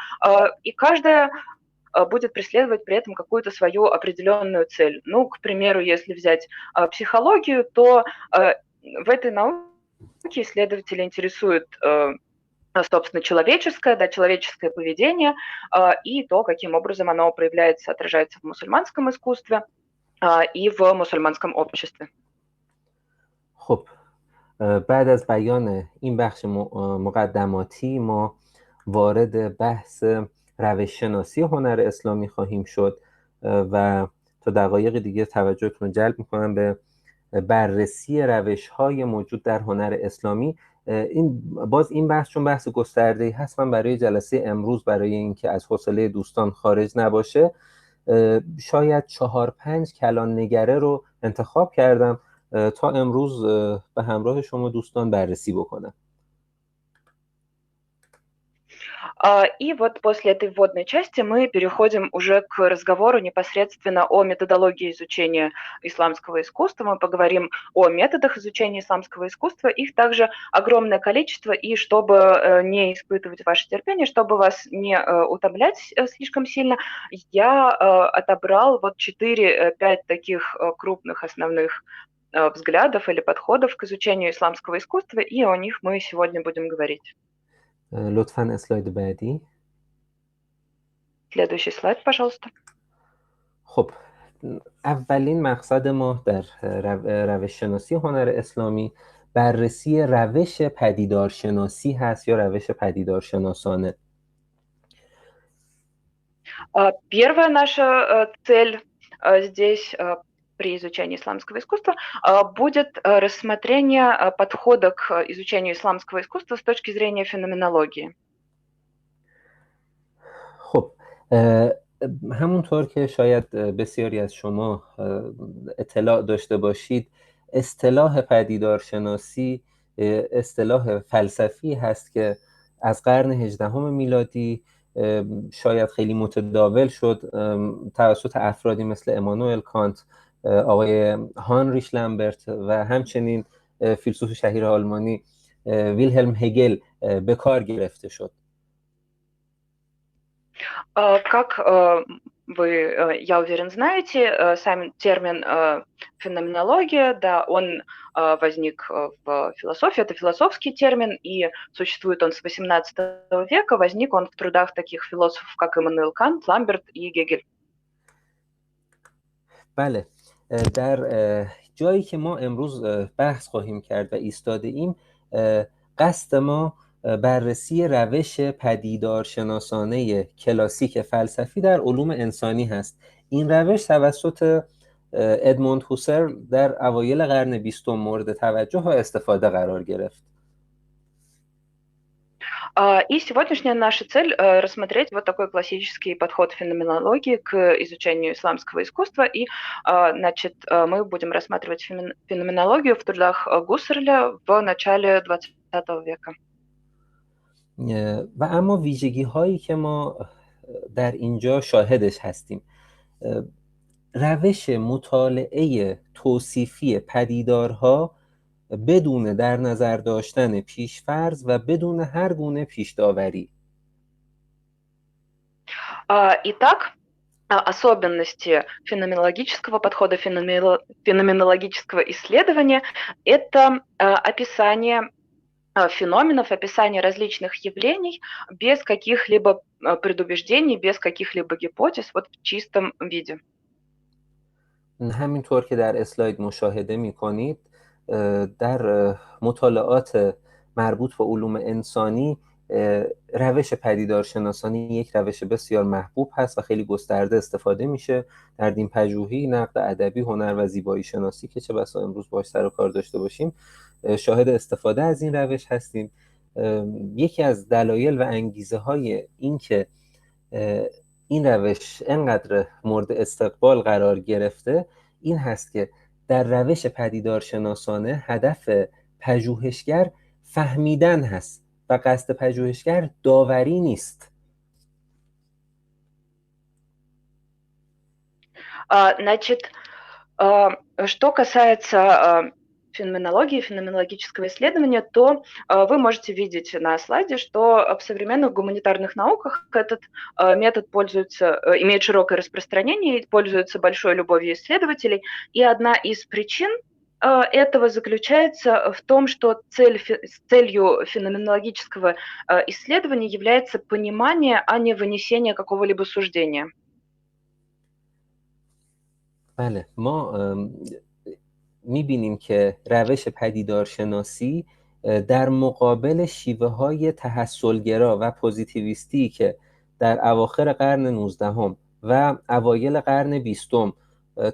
и каждая будет преследовать при этом какую-то свою определенную цель. Ну, к примеру, если взять психологию, то в этой науке исследователи интересуют, собственно, человеческое поведение и то, каким образом оно проявляется, отражается в мусульманском искусстве и в мусульманском обществе. خب بعد از بیان این بخش مقدماتی ما وارد بحث روش شناسی هنر اسلامی خواهیم شد و تا دقایق دیگه توجهتون رو جلب میکنم به بررسی روش‌های موجود در هنر اسلامی. این بحث چون بحث گسترده‌ای هست، من برای جلسه امروز برای اینکه از حوصله دوستان خارج نباشه شاید 4-5 کلان نگره رو انتخاب کردم تا امروز به همراه شما دوستان بررسی بکنم. И вот после этой вводной части мы переходим уже к разговору непосредственно о методологии изучения исламского искусства. Мы поговорим о методах изучения исламского искусства. Их также огромное количество, и чтобы не испытывать ваше терпение, чтобы вас не утомлять слишком сильно, я отобрал вот 4-5 таких крупных основных взглядов или подходов к изучению исламского искусства, и о них мы сегодня будем говорить. لطفاً اسلاید بعدی. Следующий слайд, пожалуйста. خب اولین مقصد ما در روش شناسی هنر اسلامی بررسی روش پدیدارشناسی هست یا روش پدیدارشناسانه. Первая наша цель здесь при изучении исламского искусства будет рассмотрение подхода к изучению исламского искусства с точки зрения феноменологии. خب همونطور که شاید بسیاری از شما اطلاع داشته باشید، اصطلاح پدیدارشناسی اصطلاح فلسفی هست که از قرن 18 میلادی شاید خیلی متداول شد توسط افرادی مثل امانوئل کانت، آقای هانریش لامبرت و همچنین فیلسوف شهیر آلمانی ویلهلم هگل به کار گرفته شد. Как вы, я уверен, знаете, сам термин феноменология, да, он возник в философии, это философский термин, и существует он с XVIII века, возник он в трудах таких философов, как Иммануил Кант, Ламберт и Гегель. بله، در جایی که ما امروز بحث خواهیم کرد و ایستاده ایم، قصد ما بررسی روش پدیدارشناسانه کلاسیک فلسفی در علوم انسانی هست. این روش توسط ادموند هوسر در اوایل قرن 20 مورد توجه و استفاده قرار грефт. И сегодняшняя наша цель рассмотреть вот такой классический подход феноменологии к изучению исламского искусства. И, значит, мы будем рассматривать феноменологию в трудах Гуссерля в начале XX века. و اما ویژگی هایی که ما در اینجا شاهدش هستیم، روش مطالعه توصیفی پدیدارها بدون در نظر داشتن پیشفرض و بدون هر گونه پیش‌داوری. Итак, особенности феноменологического подхода, феноменологического исследования – это описание феноменов, описание различных явлений без каких-либо предубеждений, без каких-либо гипотез, вот в чистом виде. همینطور که در اسلاید مشاهده می‌کنید، در مطالعات مربوط به علوم انسانی روش پدیدارشناسانی یک روش بسیار محبوب هست و خیلی گسترده استفاده میشه در دین پژوهی، نقد ادبی، هنر و زیبایی شناسی که چه بسا امروز باهاش سر و کار داشته باشیم شاهد استفاده از این روش هستیم. یکی از دلایل و انگیزه های این که این روش انقدر مورد استقبال قرار گرفته این هست که در روش پدیدارشناسانه هدف پژوهشگر فهمیدن هست و قصد پژوهشگر داوری نیست. Значит, что касается феноменологии, феноменологического исследования, то вы можете видеть на слайде, что в современных гуманитарных науках этот метод имеет широкое распространение и пользуется большой любовью исследователей. И одна из причин этого заключается в том, что целью феноменологического исследования является понимание, а не вынесение какого-либо суждения. بله، ما می‌بینیم که روش پدیدارشناسی در مقابل شیوه‌های تحصلگرا و پوزیتیویستی که در اواخر قرن 19 و اوایل قرن 20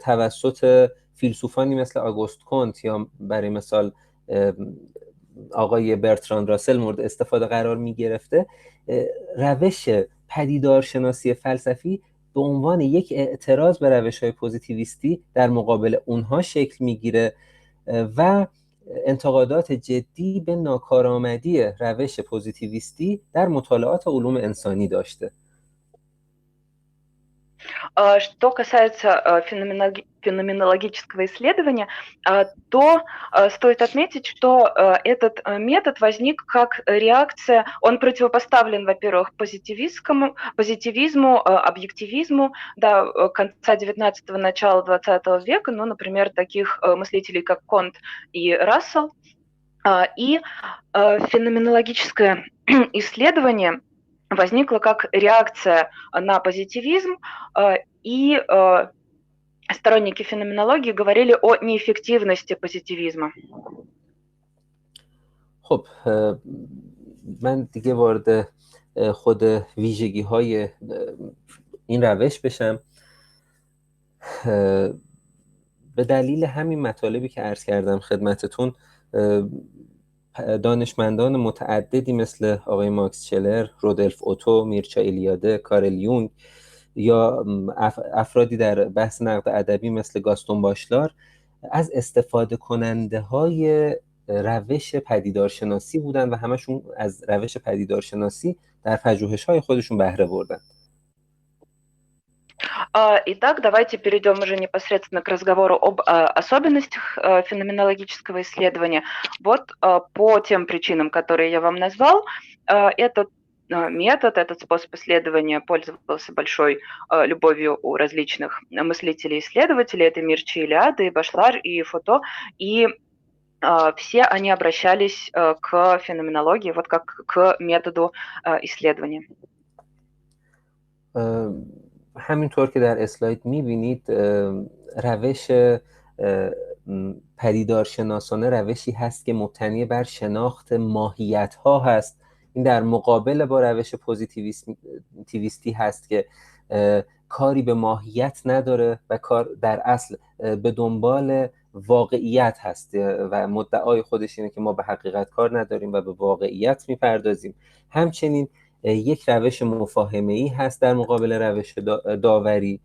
توسط فیلسوفانی مثل آگوست کنت یا برای مثال آقای برتراند راسل مورد استفاده قرار می‌گرفته، روش پدیدارشناسی فلسفی به عنوان یک اعتراض به روش‌های پوزیتیویستی در مقابل اونها شکل میگیره و انتقادات جدی به ناکارآمدی روش پوزیتیویستی در مطالعات علوم انسانی داشته. Что касается феноменологического исследования, то стоит отметить, что этот метод возник как реакция, он противопоставлен, во-первых, позитивизму, объективизму конца 19-го, начала 20 века, ну, например, таких мыслителей, как Конт и Рассел. И феноменологическое исследование возникла как реакция на позитивизм, и сторонники феноменологии говорили о неэффективности позитивизма. خب من دیگه وارد خود ویژگی‌های این روش بشم. به دلیل همین مطالبی که عرض کردم خدمتتون، دانشمندان متعددی مثل آقای ماکس شلر، رودلف اوتو، میرچا ایلیاده، کارل یونگ یا افرادی در بحث نقد ادبی مثل گاستون باشلار از استفاده کننده های روش پدیدارشناسی بودن و همشون از روش پدیدارشناسی در پژوهش‌های خودشون بهره بردن. Итак, давайте перейдем уже непосредственно к разговору об особенностях феноменологического исследования. Вот по тем причинам, которые я вам назвал, этот метод, этот способ исследования пользовался большой любовью у различных мыслителей и исследователей. Это Мирча Илиаде, и Башлар, и Фото. И все они обращались к феноменологии, вот как к методу исследования. همینطور که در اسلاید می‌بینید روش پدیدارشناسانه روشی هست که مبتنی بر شناخت ماهیت‌ها هست این در مقابل با روش پوزیتیویستی هست که کاری به ماهیت نداره و کار در اصل به دنبال واقعیت هست و مدعای خودش اینه که ما به حقیقت کار نداریم و به واقعیت میپردازیم. همچنین یک روش مفاهمه‌ای هست در مقابل روش داوری.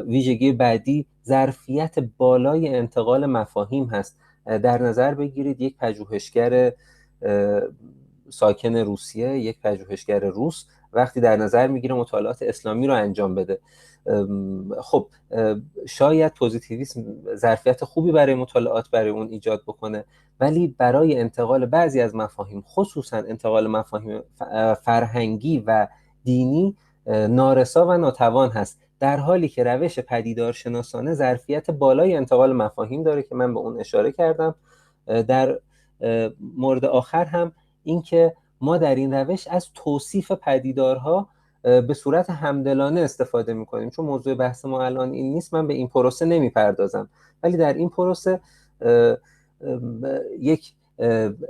ویژگی بعدی ظرفیت بالای انتقال مفاهیم هست. در نظر بگیرید یک پژوهشگر ساکن روسیه، یک پژوهشگر روس وقتی در نظر میگیره مطالعات اسلامی رو انجام بده، خب شاید پوزیتیویسم ظرفیت خوبی برای مطالعات برای اون ایجاد بکنه، ولی برای انتقال بعضی از مفاهیم، خصوصا انتقال مفاهیم فرهنگی و دینی، نارسا و ناتوان هست، در حالی که روش پدیدارشناسانه ظرفیت بالای انتقال مفاهیم داره که من به اون اشاره کردم. در مورد آخر هم این که ما در این روش از توصیف پدیدارها به صورت همدلانه استفاده میکنیم. چون موضوع بحث ما الان این نیست، من به این پروسه نمیپردازم، ولی در این پروسه یک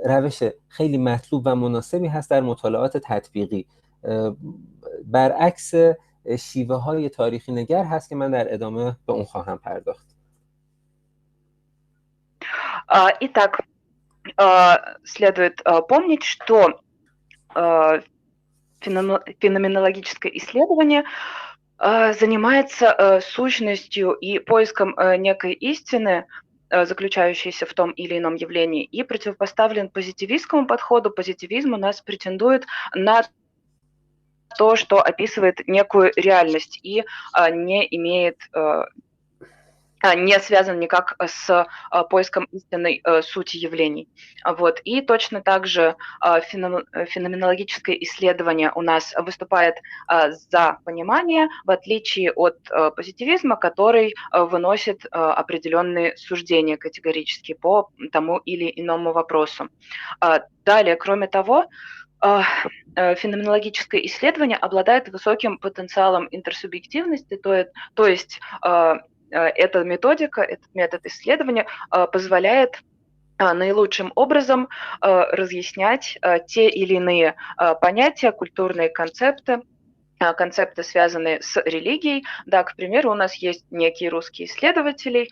روش خیلی مطلوب و مناسبی هست در مطالعات تطبیقی، برعکس شیوه های تاریخی نگر هست که من در ادامه به اون خواهم پرداخت. Итак, следует помнить, что феноменологическое исследование занимается сущностью и поиском некой истины, заключающейся в том или ином явлении, и противопоставлен позитивистскому подходу. Позитивизм у нас претендует на то, что описывает некую реальность и не имеет, не связан никак с поиском истинной сути явлений. Вот. И точно так же феноменологическое исследование у нас выступает за понимание, в отличие от позитивизма, который выносит определенные суждения категорически по тому или иному вопросу. Далее, кроме того, феноменологическое исследование обладает высоким потенциалом интерсубъективности, то есть эта методика, этот метод исследования позволяет наилучшим образом разъяснять те или иные понятия, культурные концепты, связанные с религией. Да, к примеру, у нас есть некий русский исследователь,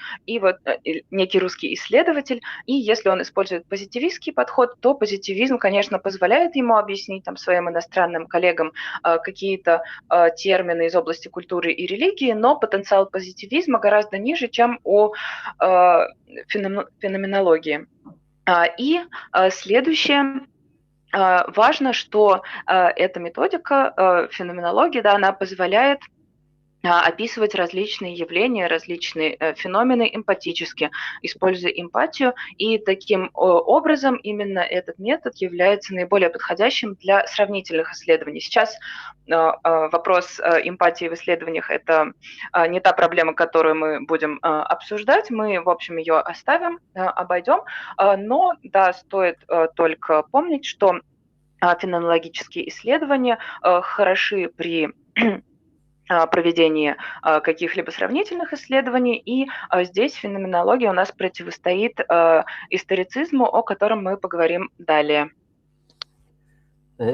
и если он использует позитивистский подход, то позитивизм, конечно, позволяет ему объяснить своим иностранным коллегам какие-то термины из области культуры и религии, но потенциал позитивизма гораздо ниже, чем у феноменологии. И следующее. Важно, что эта методика феноменологии, да, она позволяет описывать различные явления, различные феномены эмпатически, используя эмпатию, и таким образом именно этот метод является наиболее подходящим для сравнительных исследований. Сейчас вопрос эмпатии в исследованиях – это не та проблема, которую мы будем обсуждать, мы, в общем, ее оставим, обойдем, но, да, стоит только помнить, что феноменологические исследования хороши при проведении каких-либо сравнительных исследований, и здесь феноменология у нас противостоит историцизму, о котором мы поговорим далее.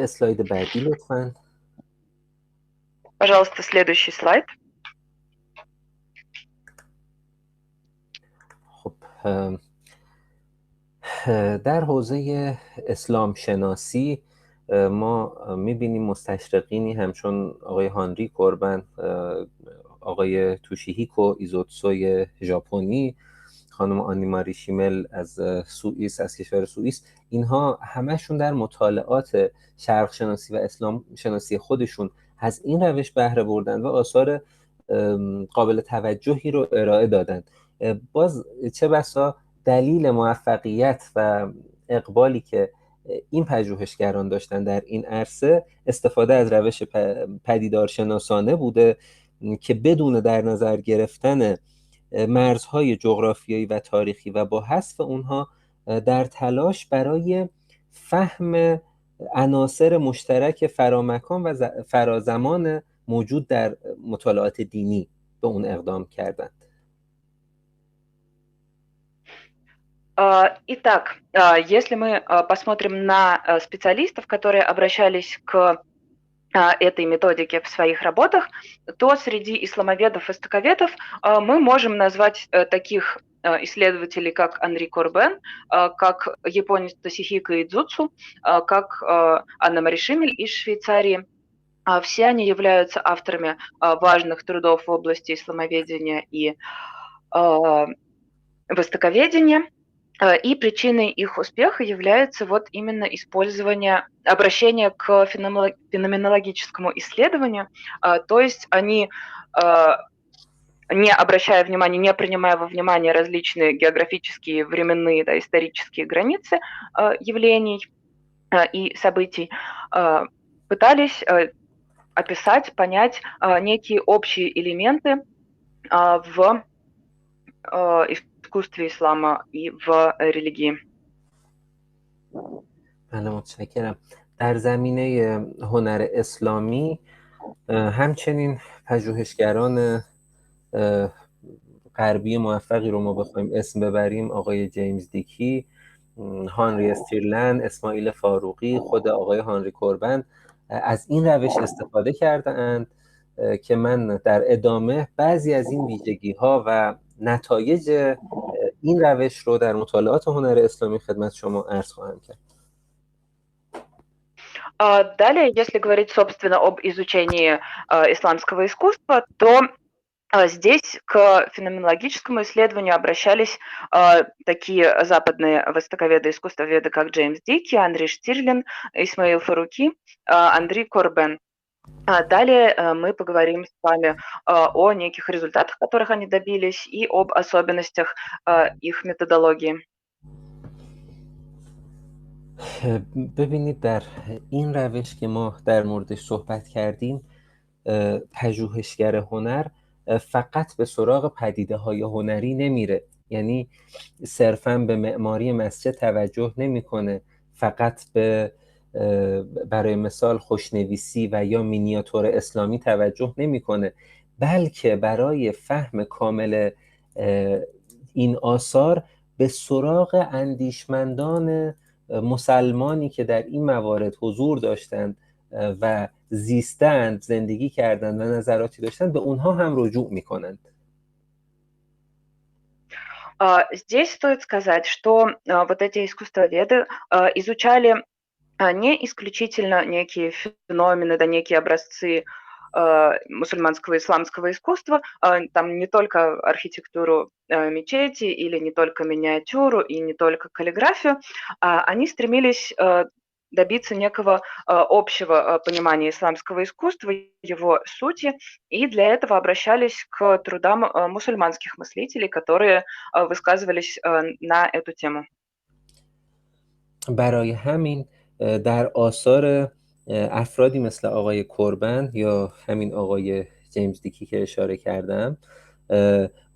слайд بعدی لطفاً. Пожалуйста, следующий слайд. خب در حوزه اسلام شناسی ما میبینیم مستشرقینی همچون آقای هانری کوربن، آقای توشیهیکو ایزوتسوی ژاپنی، خانم آنی ماری شیمل از سوئیس، از کشور سوئیس، اینها همشون در مطالعات شرق شناسی و اسلام شناسی خودشون از این روش بهره بردن و آثار قابل توجهی رو ارائه دادن. باز چه بسا دلیل موفقیت و اقبالی که این پژوهشگران داشتن در این عرصه استفاده از روش پدیدارشناسانه بوده که بدون در نظر گرفتن مرزهای جغرافیایی و تاریخی و با حذف اونها در تلاش برای فهم عناصر مشترک فرامکان و فرازمان موجود در مطالعات دینی به اون اقدام کردند. Итак, если мы посмотрим на специалистов, которые обращались к этой методике в своих работах, то среди исламоведов-востоковедов мы можем назвать таких исследователей, как Анри Корбен, как японец Тосихико Идзуцу, как Анна-Мари Шимель из Швейцарии. Все они являются авторами важных трудов в области исламоведения и востоковедения. И причиной их успеха является вот именно обращение к феноменологическому исследованию, то есть они, не обращая внимания, не принимая во внимание различные географические, временные, да, исторические границы явлений и событий, пытались описать, понять некие общие элементы в искусстве ислама и в религии. بله متشکرم. در زمینه هنر اسلامی همچنین پژوهشگران غربی موفقی رو ما بخوایم اسم ببریم، آقای جیمز دیکی، هانری استیرلند، اسماعیل فاروقی، خود آقای هانری کوربن از این روش استفاده کرده‌اند که من در ادامه بعضی از این ویژگی‌ها و نتایج این روش رو در مطالعات هنر اسلامی خدمت شما عرض خواهم کرد. Далее, если говорить, собственно, об изучении исламского искусства, то здесь к феноменологическому исследованию обращались такие западные востоковеды, искусствоведы, как Джеймс Дики, Анри Штирлин, Исмаил Фаруки, Анри Корбен. Далее мы поговорим с вами о неких результатах, которых они добились, и об особенностях их методологии. ببینید در این روش که ما در موردش صحبت کردیم، پژوهشگر هنر فقط به سراغ پدیده‌های هنری نمیره، یعنی صرفاً به معماری مسجد توجه نمیکنه، فقط به برای مثال خوشنویسی و یا مینیاتور اسلامی توجه نمیکنه، بلکه برای فهم کامل این آثار به سراغ اندیشمندان مسلمانی که در این موارد حضور داشتند و زیستند، زندگی کردند و نظراتی داشتند، به اونها هم رجوع میکنند. Здесь стоит сказать, что вот эти искусствоведы изучали не исключительно некие феномены, да, некие образцы мусульманского и исламского искусства, там не только архитектуру мечети или не только миниатюру и не только каллиграфию, они стремились добиться некого общего понимания исламского искусства, его сути, и для этого обращались к трудам мусульманских мыслителей, которые высказывались на эту тему. برای همین در آثار افرادی مثل آقای کوربن یا همین آقای جیمز دیکی که اشاره کردم،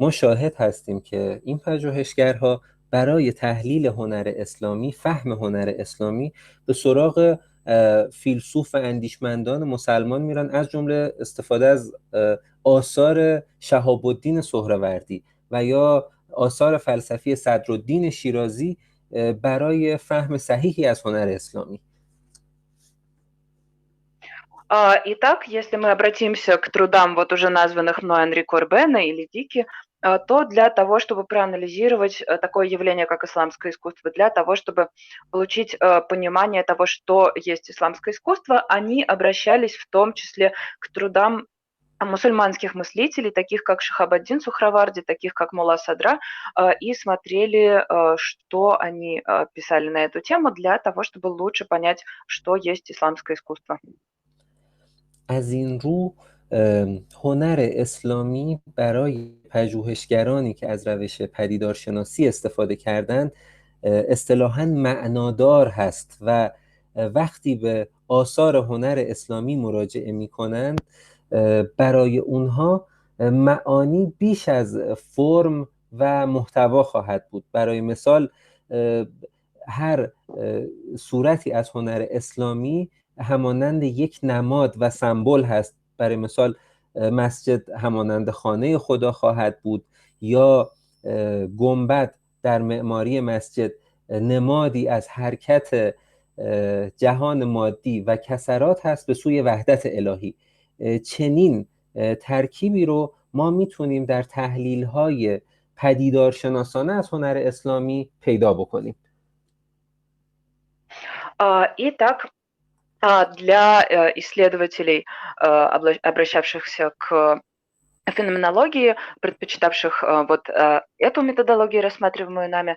ما شاهد هستیم که این پژوهشگرها برای تحلیل هنر اسلامی، فهم هنر اسلامی، به سراغ فیلسوف و اندیشمندان مسلمان میرن، از جمله استفاده از آثار شهاب الدین سهروردی و یا آثار فلسفی صدرالدین شیرازی برای فهم صحیحی از هنر اسلامی. Итак, если мы обратимся к трудам вот уже названных мной Анри Корбена или Дики, то для того, чтобы проанализировать такое явление, как исламское искусство, для того, чтобы получить понимание того, что есть исламское искусство, они обращались в том числе к трудам мусульманских мыслителей, таких как Шахаб-ад-Дин Сухраварди, таких как Мулла Садра, и смотрели, что они писали на эту тему, для того, чтобы лучше понять, что есть исламское искусство. از این رو هنر اسلامی برای پژوهشگرانی که از روش پدیدارشناسی استفاده کردند اصطلاحاً معنادار هست و وقتی به آثار هنر اسلامی مراجعه می‌کنند برای اونها معانی بیش از فرم و محتوا خواهد بود. برای مثال هر صورتی از هنر اسلامی همانند یک نماد و سمبل هست. برای مثال مسجد همانند خانه خدا خواهد بود یا گنبد در معماری مسجد نمادی از حرکت جهان مادی و کسرات هست به سوی وحدت الهی. چنین ترکیبی رو ما میتونیم در تحلیل‌های پدیدارشناسانه از هنر اسلامی پیدا بکنیم. Итак, для исследователей, обращавшихся к феноменологии, предпочитавших вот эту методологию, рассматриваемую нами,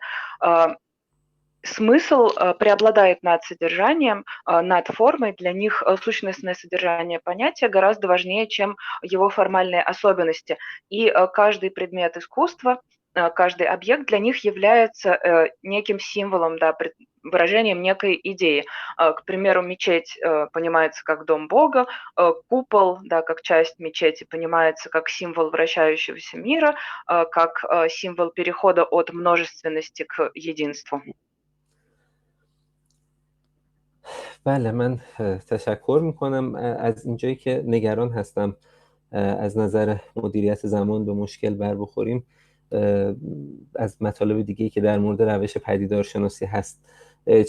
смысл преобладает над содержанием, над формой. Для них сущностное содержание понятия гораздо важнее, чем его формальные особенности. И каждый предмет искусства, каждый объект для них является неким символом, да, выражением некой идеи. К примеру, мечеть понимается как дом Бога, купол, да, как часть мечети понимается как символ вращающегося мира, как символ перехода от множественности к единству. بله، من تشکر میکنم. از اینجایی که نگران هستم از نظر مدیریت زمان به مشکل بر بخوریم، از مطالب دیگه‌ای که در مورد روش پدیدارشناسی هست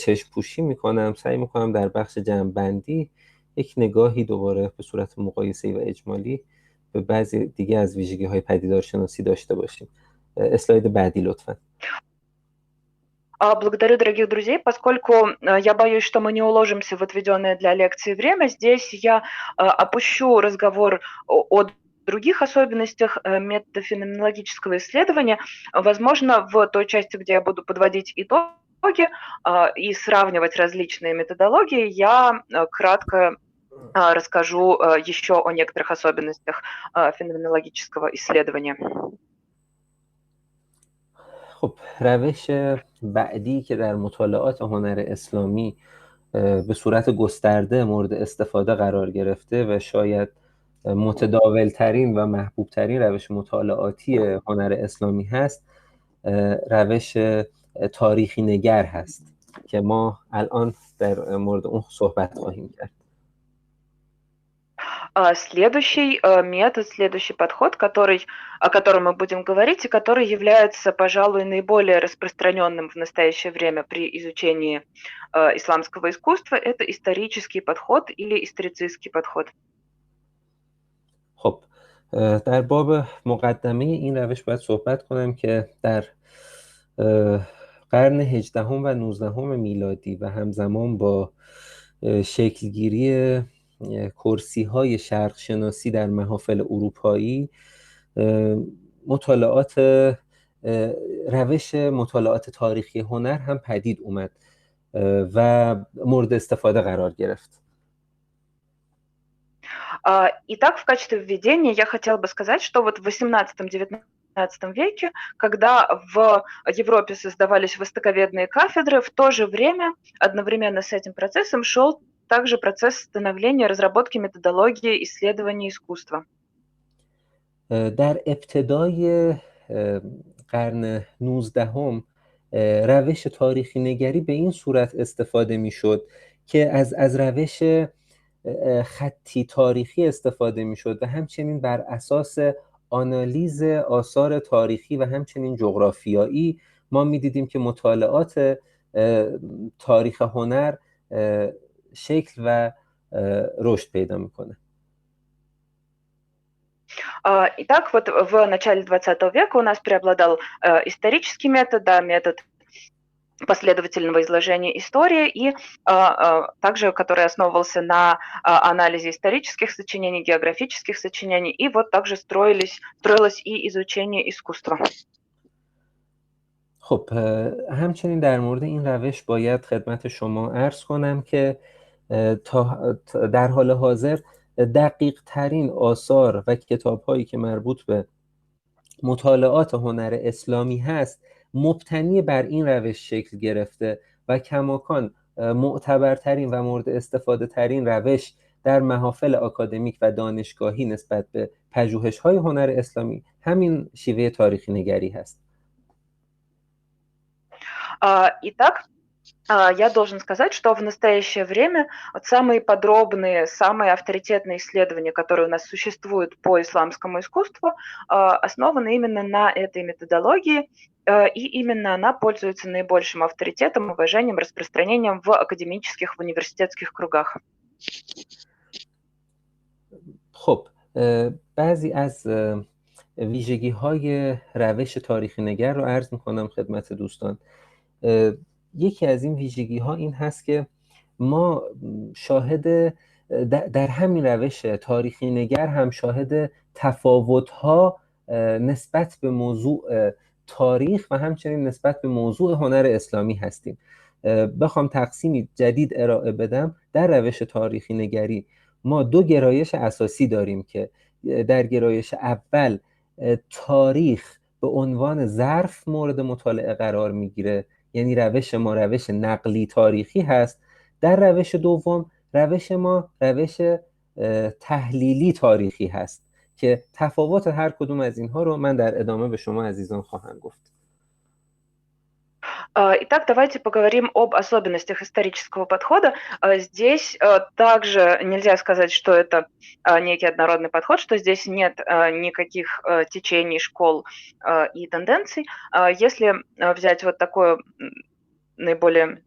چشم پوشی میکنم. سعی میکنم در بخش جمع‌بندی یک نگاهی دوباره به صورت مقایسه‌ای و اجمالی به بعضی دیگه از ویژگی‌های پدیدارشناسی داشته باشیم. اسلاید بعدی لطفاً. Благодарю, дорогих друзей. Поскольку я боюсь, что мы не уложимся в отведенное для лекции время, здесь я опущу разговор о других особенностях метода феноменологического исследования. Возможно, в той части, где я буду подводить итоги и сравнивать различные методологии, я кратко расскажу еще о некоторых особенностях феноменологического исследования. خب، روش بعدی که در مطالعات هنر اسلامی به صورت گسترده مورد استفاده قرار گرفته و شاید متداولترین و محبوبترین روش مطالعاتی هنر اسلامی هست، روش تاریخی نگر هست که ما الان در مورد اون صحبت خواهیم کرد. Следующий метод, следующий подход, о котором мы будем говорить, и который является, пожалуй, наиболее распространенным в настоящее время при изучении исламского искусства, это исторический подход или историцистский подход. خب، در باب مقدمه این روش باید صحبت کنم که در قرن 18 و 19 میلادی و همزمان با شکلگیری کرسی‌های شرق شناسی در محافل اروپایی، روش مطالعات تاریخی هنر هم پدید اومد و مورد استفاده قرار گرفت. Итак, в качестве введения я хотела бы сказать, что вот в 18-19 веке, когда в Европе создавались востоковедные кафедры, в то же время, одновременно с этим процессом, шел также процесс становления, разработки методологии исследования искусства. در ابتدای قرن 19 روش تاریخی نگری به این صورت استفاده میشد که از روش خطی تاریخی استفاده میشد و همچنین بر اساس آنالیز آثار تاریخی و همچنین جغرافیایی ما میدیدیم که مطالعات تاریخ هنر شکل و رشد پیدا میکنه. Итак, вот в начале 20 века у нас преобладал исторический метод, да, метод последовательного изложения истории, и также который основывался на анализе исторических сочинений, географических сочинений, и вот также строилось и изучение искусства. خب، همچنین در مورد این روش باید خدمت شما عرض کنم که در حال حاضر دقیق ترین آثار و کتاب هایی که مربوط به مطالعات هنر اسلامی هست مبتنی بر این روش شکل گرفته و کماکان معتبرترین و مورد استفاده ترین روش در محافل آکادمیک و دانشگاهی نسبت به پژوهش های هنر اسلامی همین شیوه تاریخی نگری هست. Итак, Я должен сказать, что в настоящее время вот самые подробные, самые авторитетные исследования, которые у нас существуют по исламскому искусству, основаны именно на этой методологии, и именно она пользуется наибольшим авторитетом, уважением, распространением в академических, в университетских кругах. خب بعضی از ویژگی‌های روش تاریخی نگر رو عرض می‌کنم خدمت دوستان. یکی از این ویژگی‌ها این هست که ما شاهد در همین روش تاریخی نگر هم شاهد تفاوت‌ها نسبت به موضوع تاریخ و همچنین نسبت به موضوع هنر اسلامی هستیم. بخوام تقسیمی جدید ارائه بدم، در روش تاریخی نگری ما دو گرایش اساسی داریم که در گرایش اول تاریخ به عنوان ظرف مورد مطالعه قرار میگیره، یعنی روش ما روش نقلی تاریخی هست. در روش دوم روش ما روش تحلیلی تاریخی هست که تفاوت هر کدوم از اینها رو من در ادامه به شما عزیزان خواهم گفت. Итак, давайте поговорим об особенностях исторического подхода. Здесь также нельзя сказать, что это некий однородный подход, что здесь нет никаких течений, школ и тенденций. Если взять вот такую наиболее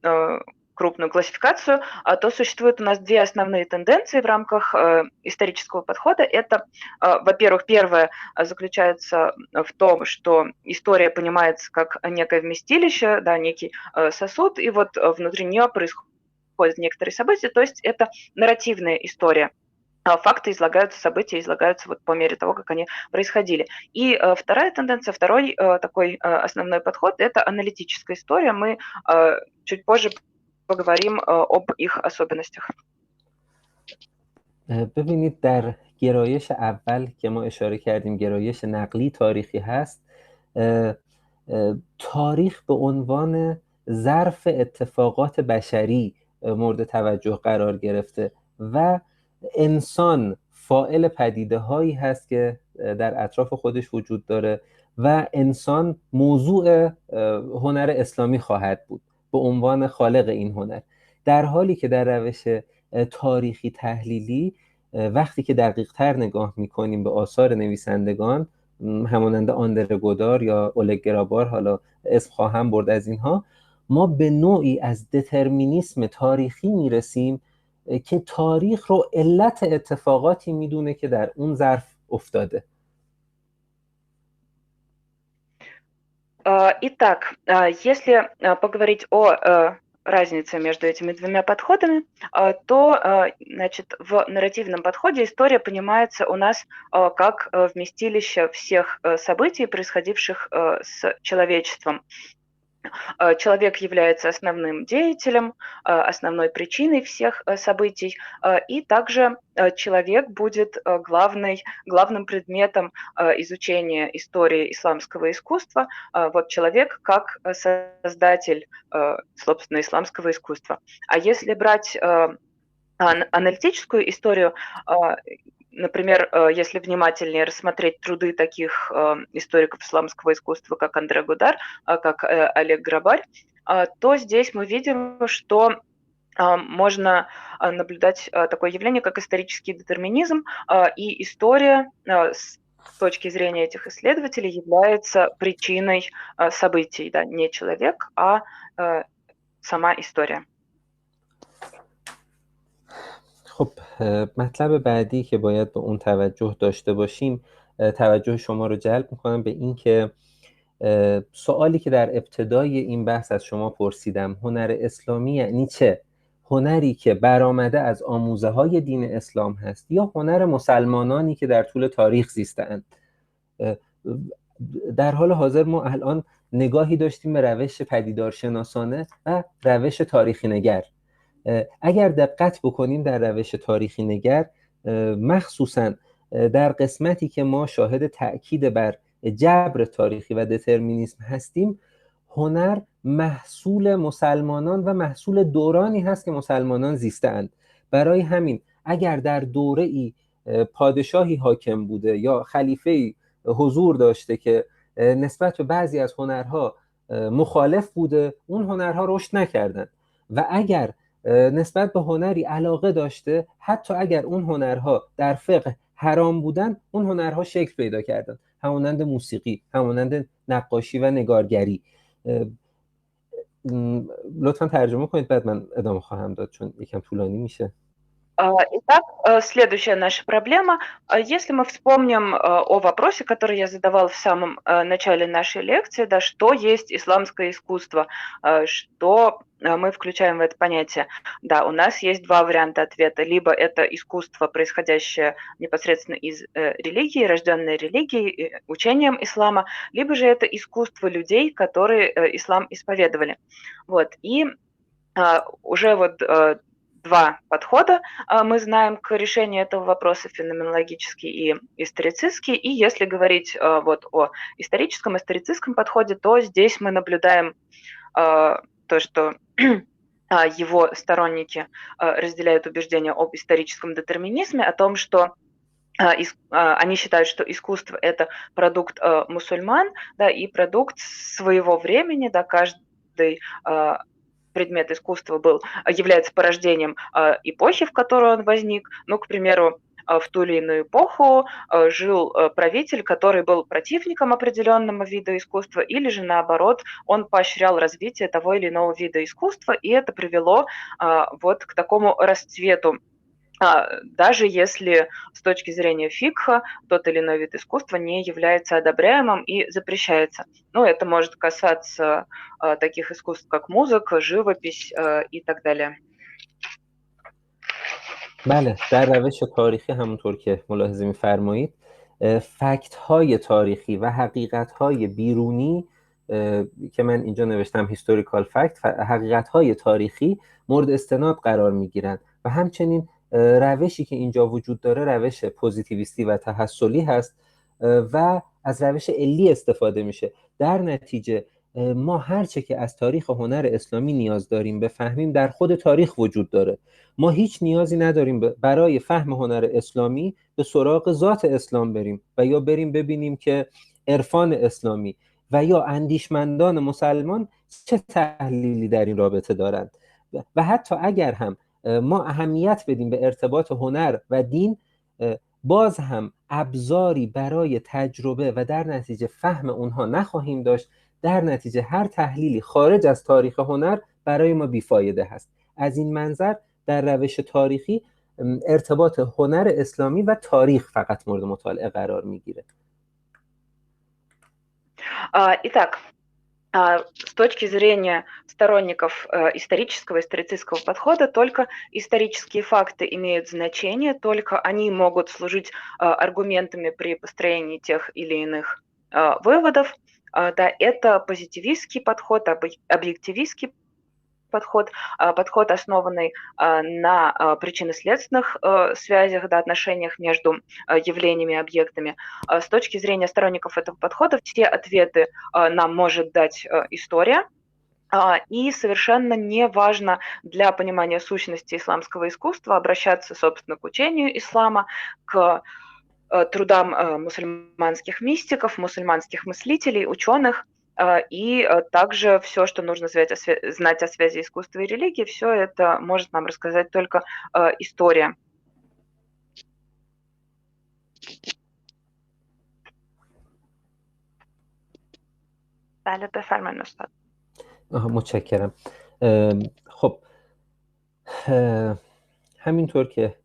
крупную классификацию, то существуют у нас две основные тенденции в рамках исторического подхода. Это, во-первых, первое заключается в том, что история понимается как некое вместилище, да, некий сосуд, и вот внутри нее происходят некоторые события, то есть это нарративная история. Факты излагаются, события излагаются вот по мере того, как они происходили. И вторая тенденция, второй такой основной подход – это аналитическая история. Мы чуть позже поговорим об их особенностях. ببینید در گرایش اول که ما اشاره کردیم گرایش نقلی تاریخی هست، تاریخ به عنوان ظرف اتفاقات بشری مورد توجه قرار گرفته و انسان فاعل پدیده هایی هست که در اطراف خودش وجود داره و انسان موضوع هنر اسلامی خواهد بود به عنوان خالق این هنر، در حالی که در روش تاریخی تحلیلی وقتی که دقیق تر نگاه میکنیم به آثار نویسندگان همانند آندره گودار یا اولگ گرابار، حالا اسم خواهم برد از اینها، ما به نوعی از دترمینیسم تاریخی میرسیم که تاریخ رو علت اتفاقاتی میدونه که در اون ظرف افتاده. Итак, если поговорить о разнице между этими двумя подходами, то, значит, в нарративном подходе история понимается у нас как вместилище всех событий, происходивших с человечеством. Человек является основным деятелем, основной причиной всех событий, и также человек будет главным предметом изучения истории исламского искусства. Вот человек как создатель, собственно, исламского искусства. А если брать аналитическую историю, например, если внимательнее рассмотреть труды таких историков исламского искусства, как Андре Годар, как Олег Грабарь, то здесь мы видим, что можно наблюдать такое явление, как исторический детерминизм, и история с точки зрения этих исследователей является причиной событий, да, не человек, а сама история. خب مطلب بعدی که باید به اون توجه داشته باشیم، توجه شما رو جلب میکنم به این که سوالی که در ابتدای این بحث از شما پرسیدم، هنر اسلامی یعنی چه؟ هنری که برآمده از آموزه های دین اسلام هست یا هنر مسلمانانی که در طول تاریخ زیستند؟ در حال حاضر ما الان نگاهی داشتیم به روش پدیدارشناسانه و روش تاریخی نگر. اگر دقت بکنیم در روش تاریخی نگر، مخصوصاً در قسمتی که ما شاهد تأکید بر جبر تاریخی و دترمینیسم هستیم، هنر محصول مسلمانان و محصول دورانی هست که مسلمانان زیستند. برای همین اگر در دوره‌ای پادشاهی حاکم بوده یا خلیفه‌ای حضور داشته که نسبت به بعضی از هنرها مخالف بوده اون هنرها رشد نکردن و اگر نسبت به هنری علاقه داشته حتی اگر اون هنرها در فقه حرام بودن اون هنرها شکل پیدا کردن، همانند موسیقی، همانند نقاشی و نگارگری. لطفا ترجمه کنید بعد من ادامه خواهم داد چون یکم طولانی میشه. Итак, следующая наша проблема. Если мы вспомним о вопросе, который я задавал в самом начале нашей лекции, да, что есть исламское искусство, что мы включаем в это понятие. Да, у нас есть два варианта ответа. Либо это искусство, происходящее непосредственно из религии, рожденное религией, учением ислама, либо же это искусство людей, которые ислам исповедовали. Вот. И уже вот два подхода мы знаем к решению этого вопроса: феноменологический и историцистский. И если говорить вот о историческом подходе, то здесь мы наблюдаем то, что его сторонники разделяют убеждения об историческом детерминизме, о том, что они считают, что искусство – это продукт мусульман, да, и продукт своего времени, да, каждый предмет искусства является порождением эпохи, в которой он возник. Ну, к примеру, в ту или иную эпоху жил правитель, который был противником определенного вида искусства, или же наоборот, он поощрял развитие того или иного вида искусства, и это привело вот к такому расцвету. Даже если с точки зрения фикха тот или иной вид искусства не является одобряемым и запрещается. Ну, это может касаться таких искусств, как музыка, живопись и так далее. بله، در روش تاریخی همونطور که ملاحظه می‌فرمایید فکت‌های تاریخی و حقیقت‌های بیرونی که من اینجا نوشتم هیستوریکال فکت، حقیقت‌های تاریخی مورد استناد قرار می‌گیرند و همچنین روشی که اینجا وجود داره روش پوزیتیویستی و تحصلی هست و از روش علی استفاده میشه. در نتیجه ما هرچه که از تاریخ هنر اسلامی نیاز داریم بفهمیم در خود تاریخ وجود داره. ما هیچ نیازی نداریم برای فهم هنر اسلامی به سراغ ذات اسلام بریم و یا بریم ببینیم که عرفان اسلامی و یا اندیشمندان مسلمان چه تحلیلی در این رابطه دارند. و حتی اگر هم ما اهمیت بدیم به ارتباط هنر و دین، باز هم ابزاری برای تجربه و در نتیجه فهم اونها نخواهیم داشت. در نتیجه هر تحلیلی خارج از تاریخ هنر برای ما بیفایده هست. از این منظر در روش تاریخی ارتباط هنر اسلامی و تاریخ فقط مورد مطالعه قرار میگیره. Итак, с точки зрения сторонников исторического подхода, только исторические факты имеют значение, только они могут служить аргументами при построении тех или иных выводов. Да, это позитивистский подход, объективистский подход, основанный на причинно-следственных связях, да, отношениях между явлениями и объектами. С точки зрения сторонников этого подхода все ответы нам может дать история, и совершенно не важно для понимания сущности исламского искусства обращаться, собственно, к учению ислама, к трудам мусульманских мистиков, мусульманских мыслителей, ученых, и также все, что нужно знать о связи искусства и религии, все это может нам рассказать только история. بله بفرمایید استاد. متشکرم. خب همینطور که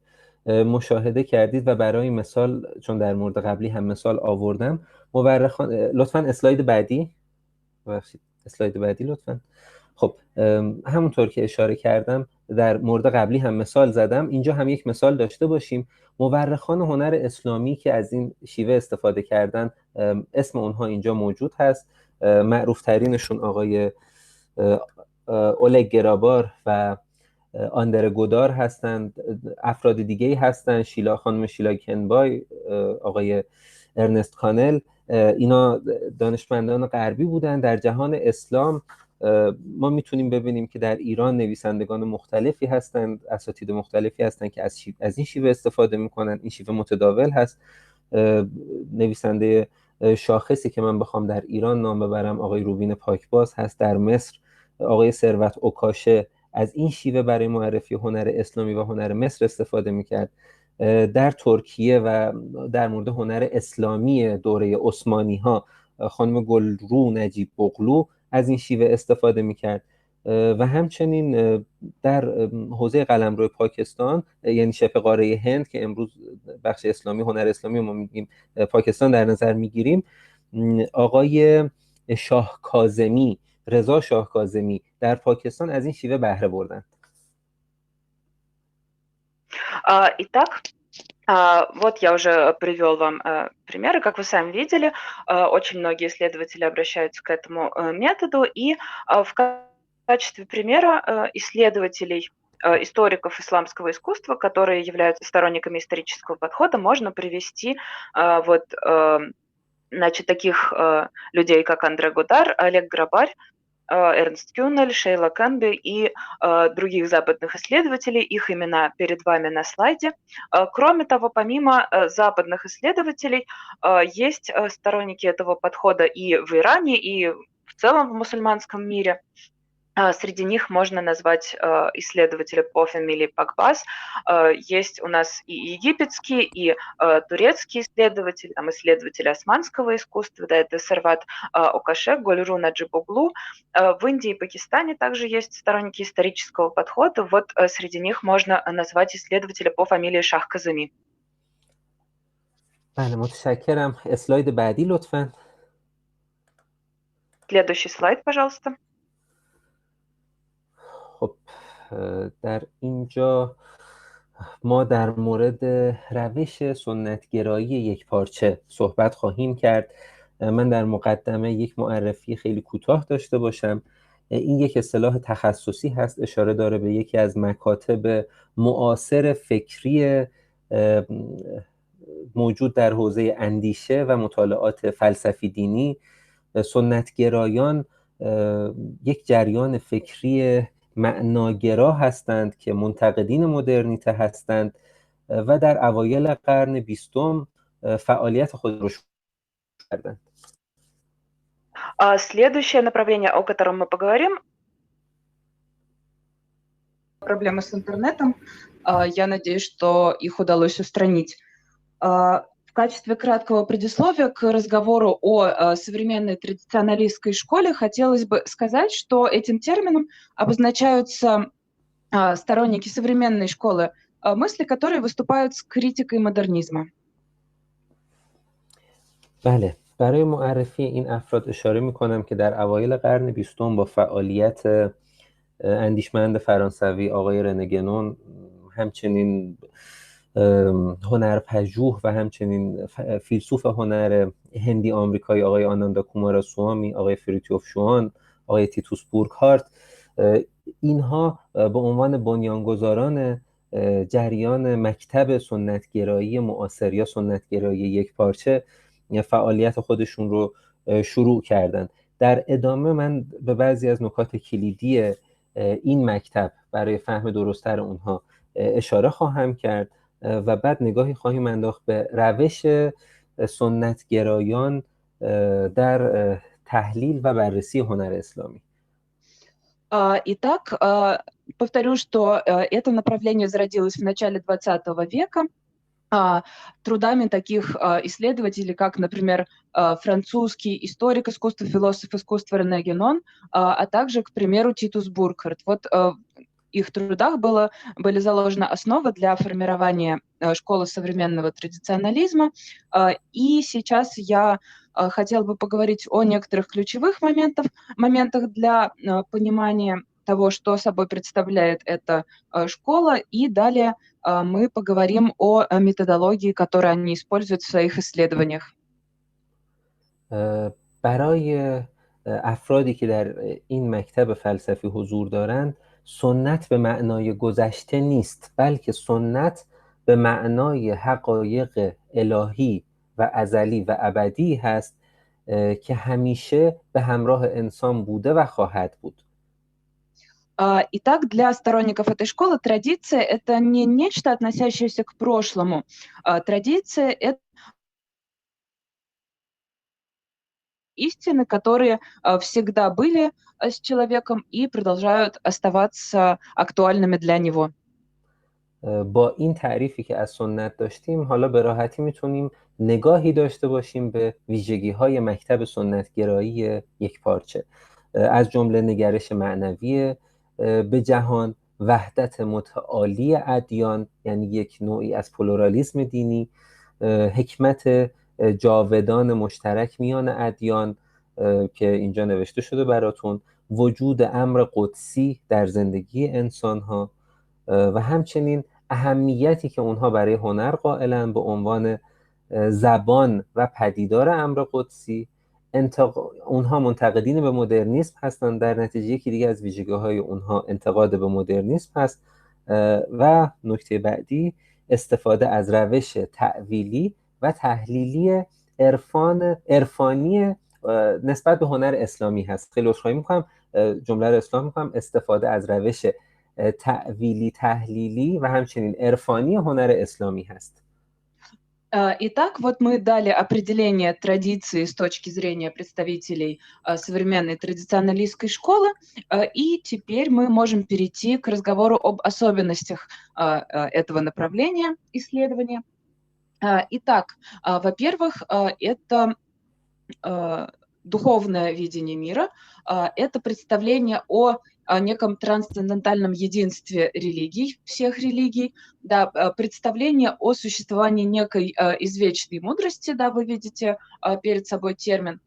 مشاهده کردید و برای مثال، چون در مورد قبلی هم مثال آوردم، مورخان، لطفاً اسلاید بعدی لطفاً. خب همونطور که اشاره کردم در مورد قبلی هم مثال زدم، اینجا هم یک مثال داشته باشیم. مورخان هنر اسلامی که از این شیوه استفاده کردن، اسم اونها اینجا موجود هست. معروف ترینشون آقای اولگ گرابار و آندره گودار هستند. افراد دیگه‌ای هستند، خانم شیلا کنبای، آقای ارنست کانل. اینا دانشمندان غربی بودند. در جهان اسلام ما میتونیم ببینیم که در ایران نویسندگان مختلفی هستند، اساتید مختلفی هستند که از این شیوه استفاده میکنن. این شیوه متداول هست. نویسنده شاخصی که من بخوام در ایران نام ببرم آقای روبین پاکباز هست. در مصر آقای ثروت اوکاشه از این شیوه برای معرفی هنر اسلامی و هنر مصر استفاده میکرد. در ترکیه و در مورد هنر اسلامی دوره عثمانی ها خانم گلرو نجیب بغلو از این شیوه استفاده میکرد و همچنین در حوزه قلمرو پاکستان یعنی شبه قاره هند که امروز بخش اسلامی هنر اسلامی ما میگیم پاکستان در نظر میگیریم، آقای شاه کاظمی، رضا شاه کاظمی در پاکستان از این شیوه بهره بردن. Итак, вот я уже привел вам примеры, как вы сами видели, очень многие исследователи обращаются к этому методу, и в качестве примера исследователей, историков исламского искусства, которые являются сторонниками исторического подхода, можно привести значит, таких людей, как Андре Годар, Олег Грабарь, Эрнст Кюнель, Шейла Кенби и других западных исследователей. Их имена перед вами на слайде. Кроме того, помимо западных исследователей, есть сторонники этого подхода и в Иране, и в целом в мусульманском мире. Среди них можно назвать исследователя по фамилии Пакбас. Есть у нас и египетские, и турецкие исследователи, там исследователи османского искусства, да, это Серват Окаше, Гольру Наджибоглу. В Индии и Пакистане также есть сторонники исторического подхода. Вот среди них можно назвать исследователя по фамилии Шах Казами. بله متشکرم. اسلاید بعدی لطفاً. Следующий слайд, пожалуйста. خب در اینجا ما در مورد روش سنتگرایی یک پارچه صحبت خواهیم کرد. من در مقدمه یک معرفی خیلی کوتاه داشته باشم. این یک اصطلاح تخصصی هست، اشاره داره به یکی از مکاتب معاصر فکری موجود در حوزه اندیشه و مطالعات فلسفی دینی. سنتگرایان یک جریان فکری معناگرا هستند که منتقدین مدرنیته هستند و در اوایل قرن 20 فعالیت خود را شروع کردند. Следующее направление, о котором мы поговорим, проблемы с интернетом. Я надеюсь, что их удалось устранить. В качестве краткого предисловия к разговору о современной традиционалистской школе хотелось бы сказать, что этим термином обозначаются сторонники современной школы мысли, которые выступают с критикой модернизма. بله، برای معرفی این افراد اشاره می‌کنم که در اوایل قرن 20 با فعالیت اندیشمند فرانسوی آقای رنه گنون، همچنین هنرپژوه و همچنین فیلسوف هنر هندی آمریکایی آقای آناندا کوماراسوامی، آقای فریتیوف شوان، آقای تیتوس بورکهارت، اینها به عنوان بنیانگذاران جریان مکتب سنتگرایی معاصر یا سنتگرایی یک پارچه فعالیت خودشون رو شروع کردند. در ادامه من به بعضی از نکات کلیدی این مکتب برای فهم درست‌تر اونها اشاره خواهم کرد و بعد نگاهی خواهیم انداخت به روش سنتگرایان در تحلیل و بررسی هنر اسلامی. Итак, повторю, что это направление зародилось в начале XX века трудами таких исследователей, как, например, французский историк искусства, философ искусства Рене Генон, а также, к примеру, Титус Буркхарт. Вот в их трудах были заложены основы для формирования школы современного традиционализма. И сейчас я хотела бы поговорить о некоторых ключевых моментах для понимания того, что собой представляет эта школа, и далее мы поговорим о методологии, которую они используют в своих исследованиях. برای افرادی که در این مکتب فلسفی حضور دارند، سنت به معنای گذشته نیست، بلکه سنت به معنای حقایق الهی و ازلی و ابدی هست که همیشه به همراه انسان بوده و خواهد بود. Итак, для сторонников этой школы традиция — это не нечто, относящееся к прошлому. Традиция — это истины, которые всегда были с человеком и продолжают оставаться актуальными для него. با این تعریفی که از سنت داشتیم حالا به راحتی میتونیم نگاهی داشته باشیم به ویژگی‌های مکتب سنت‌گرایی یکپارچه، از جمله نگرش معنوی به جهان، وحدت متعالی ادیان یعنی یک نوعی از پلورالیسم دینی، حکمت جاودان مشترک میان ادیان که اینجا نوشته شده براتون، وجود امر قدسی در زندگی انسان‌ها و همچنین اهمیتی که اونها برای هنر قائلن به عنوان زبان و پدیدار امر قدسی. اونها منتقدین به مدرنیسم هستند، در نتیجه یکی دیگه از ویژگی‌های اونها انتقاد به مدرنیسم هست. و نکته بعدی استفاده از روش تأویلی و تحلیلی عرفانی نسبت به هنر اسلامی هست. خیلی عذرخواهی می‌کنم، جمله رو اصلاح می‌کنم، استفاده از روش تأویلی تحلیلی و همچنین عرفانی هنر اسلامی هست. Итак, вот мы дали определение традиции с точки зрения представителей современной традиционалистской школы, и теперь мы можем перейти к разговору об особенностях этого направления исследования. Итак, во-первых, это духовное видение мира, это представление о неком трансцендентальном единстве религий, всех религий, да, представление о существовании некой извечной мудрости, да, вы видите перед собой термин,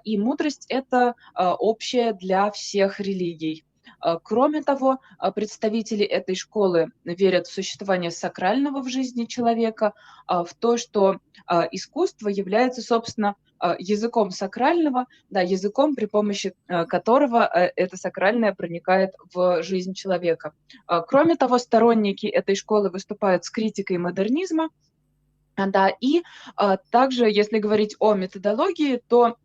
и мудрость – это общая для всех религий. Кроме того, представители этой школы верят в существование сакрального в жизни человека, в то, что искусство является, собственно, языком сакрального, да, языком, при помощи которого это сакральное проникает в жизнь человека. Кроме того, сторонники этой школы выступают с критикой модернизма, да, и также, если говорить о методологии, то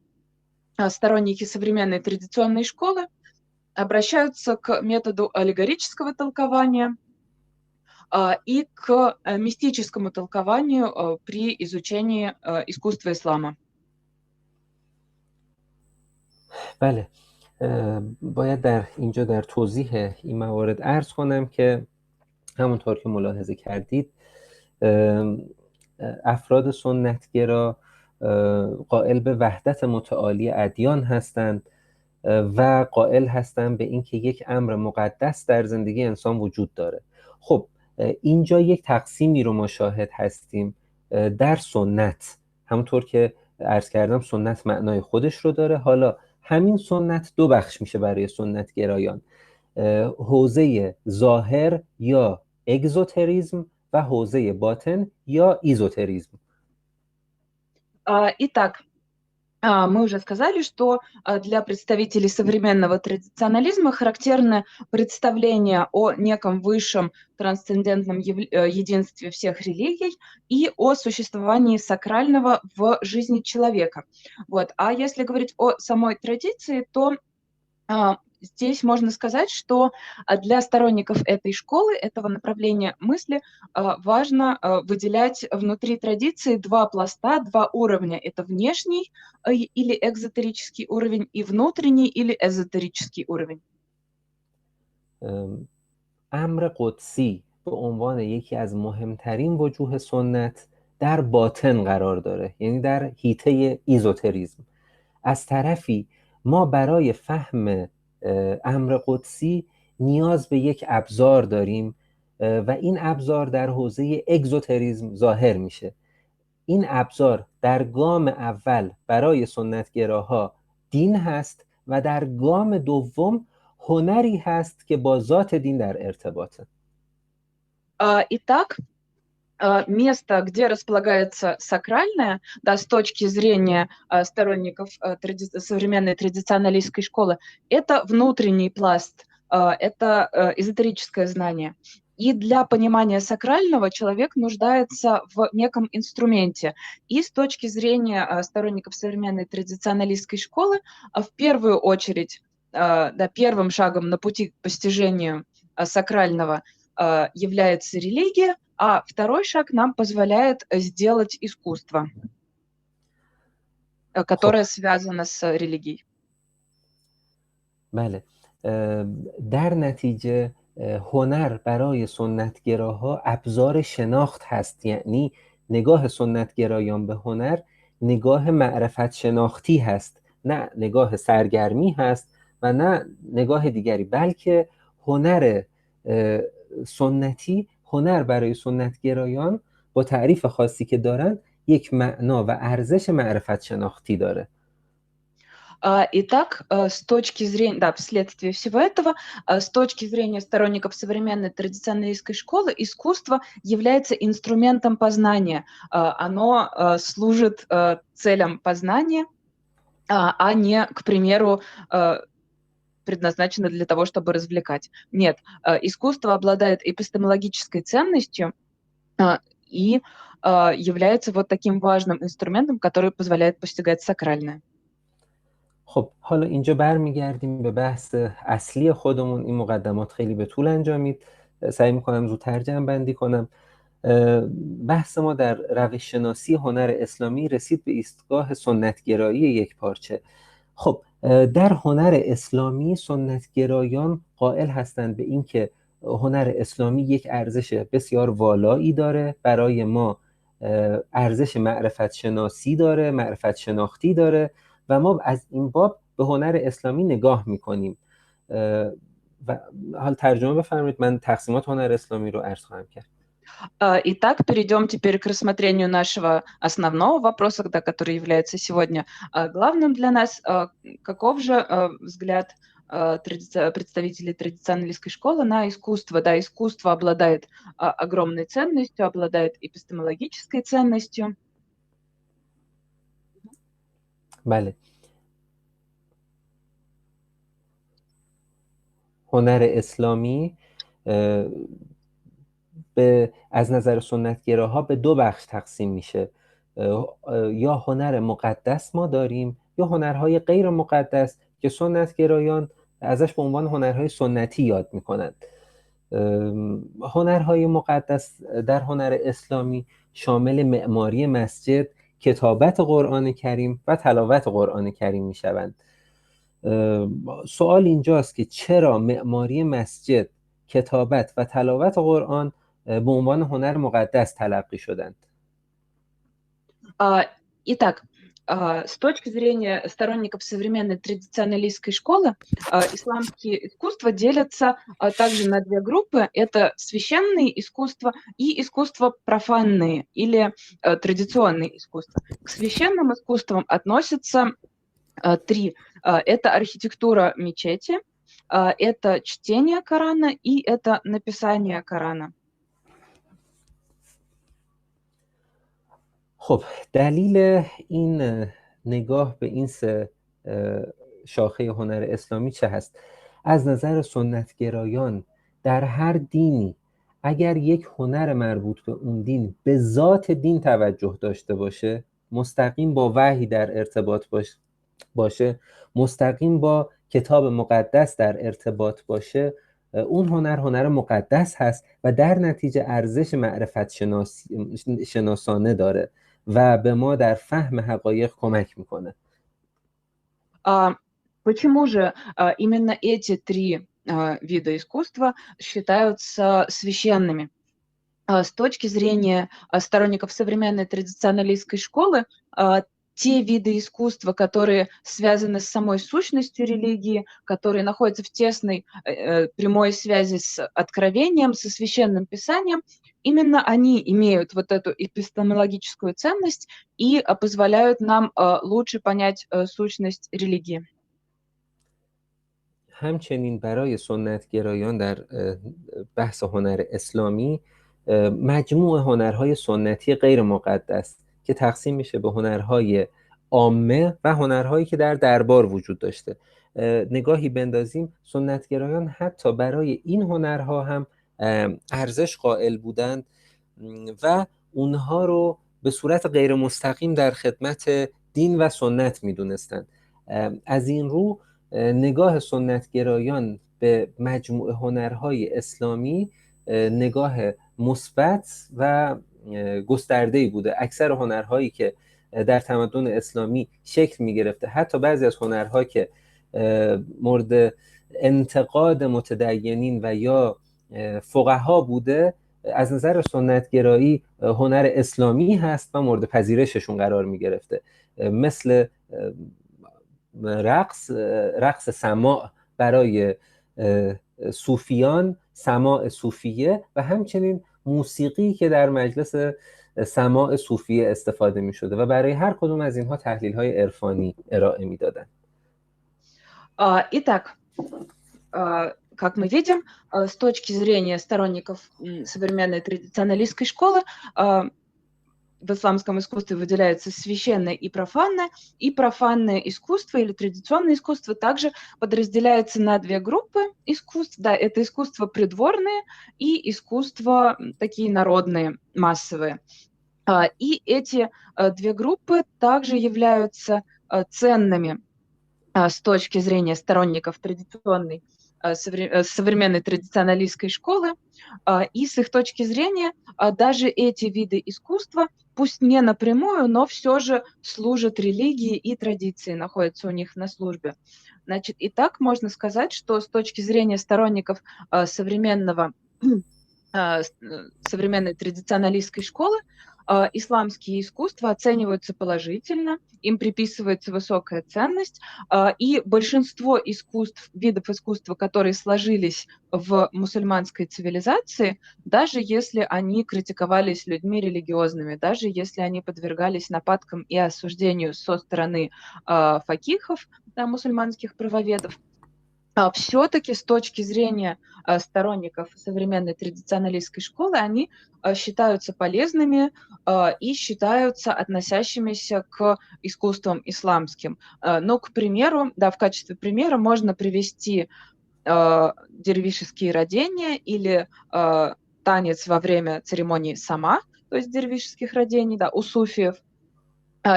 сторонники современной традиционной школы обращаются к методу аллегорического толкования и к мистическому толкованию при изучении искусства ислама. بله، باید در اینجا در توضیح این موارد عرض کنم که همونطور که ملاحظه کردید افراد سنتگرا قائل به وحدت متعالی ادیان هستند و قائل هستند به اینکه یک امر مقدس در زندگی انسان وجود داره. خب اینجا یک تقسیمی رو ما شاهد هستیم در سنت. همونطور که عرض کردم سنت معنای خودش رو داره. حالا همین سنت دو بخش میشه برای سنت گرایان، حوزه ظاهر یا اگزوتریزم و حوزه باطن یا ایزوتریزم. Итак, мы уже сказали, что для представителей современного традиционализма характерно представление о неком высшем трансцендентном единстве всех религий и о существовании сакрального в жизни человека. Вот. А если говорить о самой традиции, то здесь можно сказать, что для сторонников этой школы, этого направления мысли, важно выделять внутри традиции два пласта, два уровня. Это внешний или экзотерический уровень и внутренний или эзотерический уровень. امر قدسی به عنوان یکی از مهمترین وجوه سنت در باطن قرار داره، یعنی در حیطه ایزوتریزم. از طرفی ما برای فهم امر قدسی نیاز به یک ابزار داریم و این ابزار در حوزه اگزوتریزم ظاهر میشه. این ابزار در گام اول برای سنتگراها دین هست و در گام دوم هنری هست که با ذات دین در ارتباطه. Итак, место, где располагается сакральное, да, с точки зрения сторонников современной традиционалистской школы, это внутренний пласт, это эзотерическое знание. И для понимания сакрального человек нуждается в неком инструменте. И с точки зрения сторонников современной традиционалистской школы, в первую очередь, да, первым шагом на пути к постижению сакрального является религия, а второй шаг нам позволяет сделать искусство. которое связано с религией. بله. در نتیجه هنر برای سنتگراها ابزار شناخت هست، یعنی نگاه سنتگرایان به هنر نگاه معرفت شناختی هست، نه نگاه سرگرمی هست و نه نگاه دیگری، بلکه هنر سنتی، هنر برای سنتگرایان با تعریف خاصی که دارن یک معنا و ارزش معرفت شناختی داره. Итак, с точки зрения, да, вследствие всего этого, с точки зрения сторонников современной традиционалистской школы, искусство является инструментом познания. Оно служит целям познания, а не, к примеру, предназначено для того, чтобы развлекать. Нет, искусство обладает эпистемологической ценностью и является вот таким важным инструментом, который позволяет постигать сакральное. خب حالا اینجا برمیگردیم به بحث اصلی خودمون. این مقدمات خیلی به طول انجامید، سعی میکنم زودتر جمع بندی کنم. بحث ما در روش شناسی هنر اسلامی رسید به ایستگاه سنتگرایی یک پارچه. خب در هنر اسلامی سنتگرایان قائل هستند به این که هنر اسلامی یک ارزش بسیار والایی داره، برای ما ارزش معرفت شناسی داره، معرفت شناختی داره و ما از این باب به هنر اسلامی نگاه میکنیم. و حال ترجمه بفرمایید، من تقسیمات هنر اسلامی رو عرض خواهم کرد. Итак, перейдем теперь к рассмотрению нашего основного вопроса, который является сегодня главным для нас. Каков же взгляд представителей традиционалистской школы на искусство? Да, искусство обладает огромной ценностью, обладает эпистемологической ценностью. بله. هنر اسلامی از نظر سنتگراها به دو بخش تقسیم میشه. یا هنر مقدس ما داریم یا هنرهای غیر مقدس که سنتگرایان ازش به عنوان هنرهای سنتی یاد میکنند. هنرهای مقدس در هنر اسلامی شامل معماری مسجد، کتابت قرآن کریم و تلاوت قرآن کریم میشوند. سوال اینجاست که چرا معماری مسجد، کتابت و تلاوت قرآن به عنوان هنر مقدس تلقی شدند؟ Итак, с точки зрения сторонников современной традиционалистской школы, исламские искусства делятся также на две группы. Это священные искусства и искусства профанные или традиционные искусства. К священным искусствам относятся три. Это архитектура мечети, это чтение Корана и это написание Корана. خب دلیل این نگاه به این سه شاخه هنر اسلامی چه هست؟ از نظر سنتگرایان در هر دینی اگر یک هنر مربوط به اون دین به ذات دین توجه داشته باشه، مستقیم با وحی در ارتباط باشه، مستقیم با کتاب مقدس در ارتباط باشه، اون هنر مقدس هست و در نتیجه ارزش معرفت شناسانه داره و به ما در فهم حقایق کمک میکنه. Почему же именно эти три вида искусства считаются священными? С точки зрения сторонников современной традиционалистской школы, те виды искусства, которые связаны с самой сущностью религии, которые находятся в тесной прямой связи с откровением, со священным писанием, именно они имеют вот эту эпистемологическую ценность и позволяют нам лучше понять сущность религии. همچنین برای سنتگرایان در بحث هنر اسلامی مجموع هنرهای سنتی غیر مقدس که تقسیم میشه به هنرهای عامه و هنرهایی که در دربار وجود داشته نگاهی بندازیم. سنتگرایان حتی برای این هنرها هم ارزش قائل بودند و اونها رو به صورت غیر مستقیم در خدمت دین و سنت میدونستند. از این رو نگاه سنتگرایان به مجموعه هنرهای اسلامی نگاه مثبت و گسترده‌ای بوده. اکثر هنرهایی که در تمدن اسلامی شکل می‌گرفته. حتی بعضی از هنرها که مورد انتقاد متدینین و یا فقها بوده، از نظر سنتگرایی هنر اسلامی هست و مورد پذیرششون قرار می‌گرفته، مثل رقص سماع برای صوفیان، سماع صوفیه، و همچنین موسیقی که در مجلس سماع صوفیه استفاده می شده و برای هر کدوم از اینها تحلیل های عرفانی ارائه می دادن. Итак, как мы видим, с точки зрения сторонников современной традиционалистской школы, в исламском искусстве выделяется священное и профанное. И профанное искусство или традиционное искусство также подразделяется на две группы искусств. Да, это искусство придворные и искусство такие народные, массовые. И эти две группы также являются ценными с точки зрения сторонников традиционной современной традиционалистской школы, и с их точки зрения даже эти виды искусства, пусть не напрямую, но все же служат религии и традиции, находятся у них на службе. Значит, и так можно сказать, что с точки зрения сторонников современной традиционалистской школы, исламские искусства оцениваются положительно, им приписывается высокая ценность, и большинство искусств, видов искусства, которые сложились в мусульманской цивилизации, даже если они критиковались людьми религиозными, даже если они подвергались нападкам и осуждению со стороны факихов, да, мусульманских правоведов, все-таки с точки зрения сторонников современной традиционалистской школы они считаются полезными и считаются относящимися к искусствам исламским. Но, к примеру, да, в качестве примера можно привести дервишеские родения или танец во время церемонии сама, то есть дервишеских родений, да, у суфиев,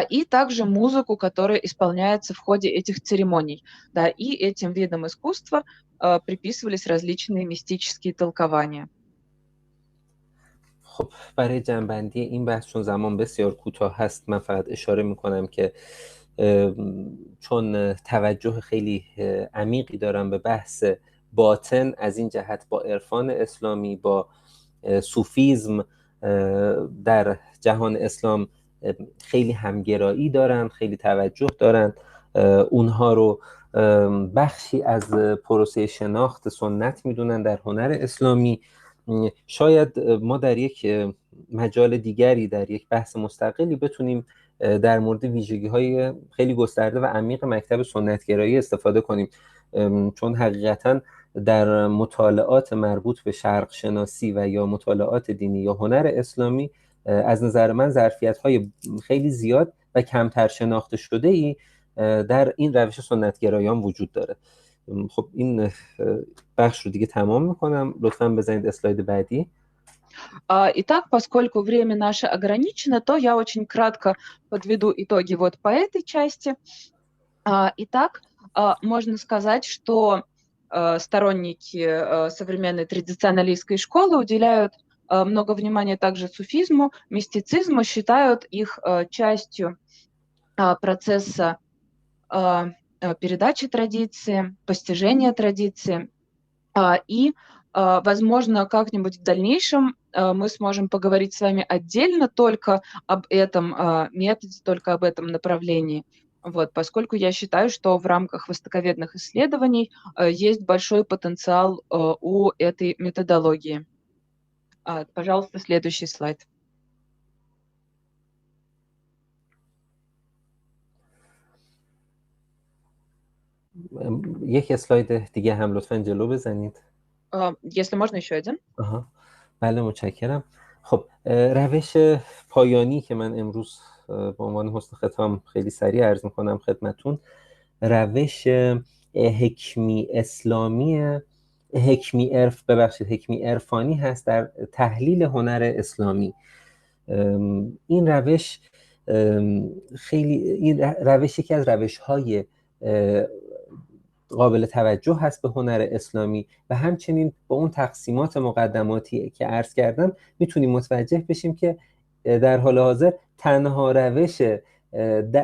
и также музыку, которая исполняется в ходе этих церемоний. Да, и этим видам искусства приписывались различные мистические толкования. خب برای جنبندی این بحث، چون زمان بسیار کوتاه هست، من فقط اشاره میکنم که چون توجه خیلی عمیقی دارم به بحث باطن، از این جهت با عرفان اسلامی، با صوفیزم در جهان اسلام خیلی همگرایی دارن، خیلی توجه دارن، اونها رو بخشی از پروسه شناخت سنت میدونن در هنر اسلامی. شاید ما در یک مجال دیگری، در یک بحث مستقلی بتونیم در مورد ویژگی‌های خیلی گسترده و عمیق مکتب سنتگرایی استفاده کنیم، چون حقیقتاً در مطالعات مربوط به شرق شناسی و یا مطالعات دینی یا هنر اسلامی از نظر من ظرفیت‌های خیلی زیاد و کمتر شناخته شده‌ای در این روش سنتگرایان وجود داره. خب این بخش رو دیگه تمام میکنم. لطفاً بزنید اسلاید بعدی. Итак, поскольку время наше ограничено, то я очень кратко подведу итоги вот по этой части. Итак, можно сказать, что сторонники современной традиционалистской школы уделяют много внимания также суфизму, мистицизму, считают их частью процесса передачи традиции, постижения традиции. И, возможно, как-нибудь в дальнейшем мы сможем поговорить с вами отдельно только об этом методе, только об этом направлении. Вот, поскольку я считаю, что в рамках востоковедных исследований есть большой потенциал у этой методологии. Пожалуйста, следующий слайд. یک اسلاید دیگه هم لطفاً جلو بزنید. Если можно, еще один. بله متشکرم. خب روش پایانی که من امروز به عنوان حسن ختام خیلی سریع عرض میکنم خدمتون، روش حکمی اسلامی، حکمی عرفانی هست در تحلیل هنر اسلامی. این روش یکی از روش‌های قابل توجه هست به هنر اسلامی و همچنین با اون تقسیمات مقدماتی که عرض کردم میتونیم متوجه بشیم که در حال حاضر تنها روش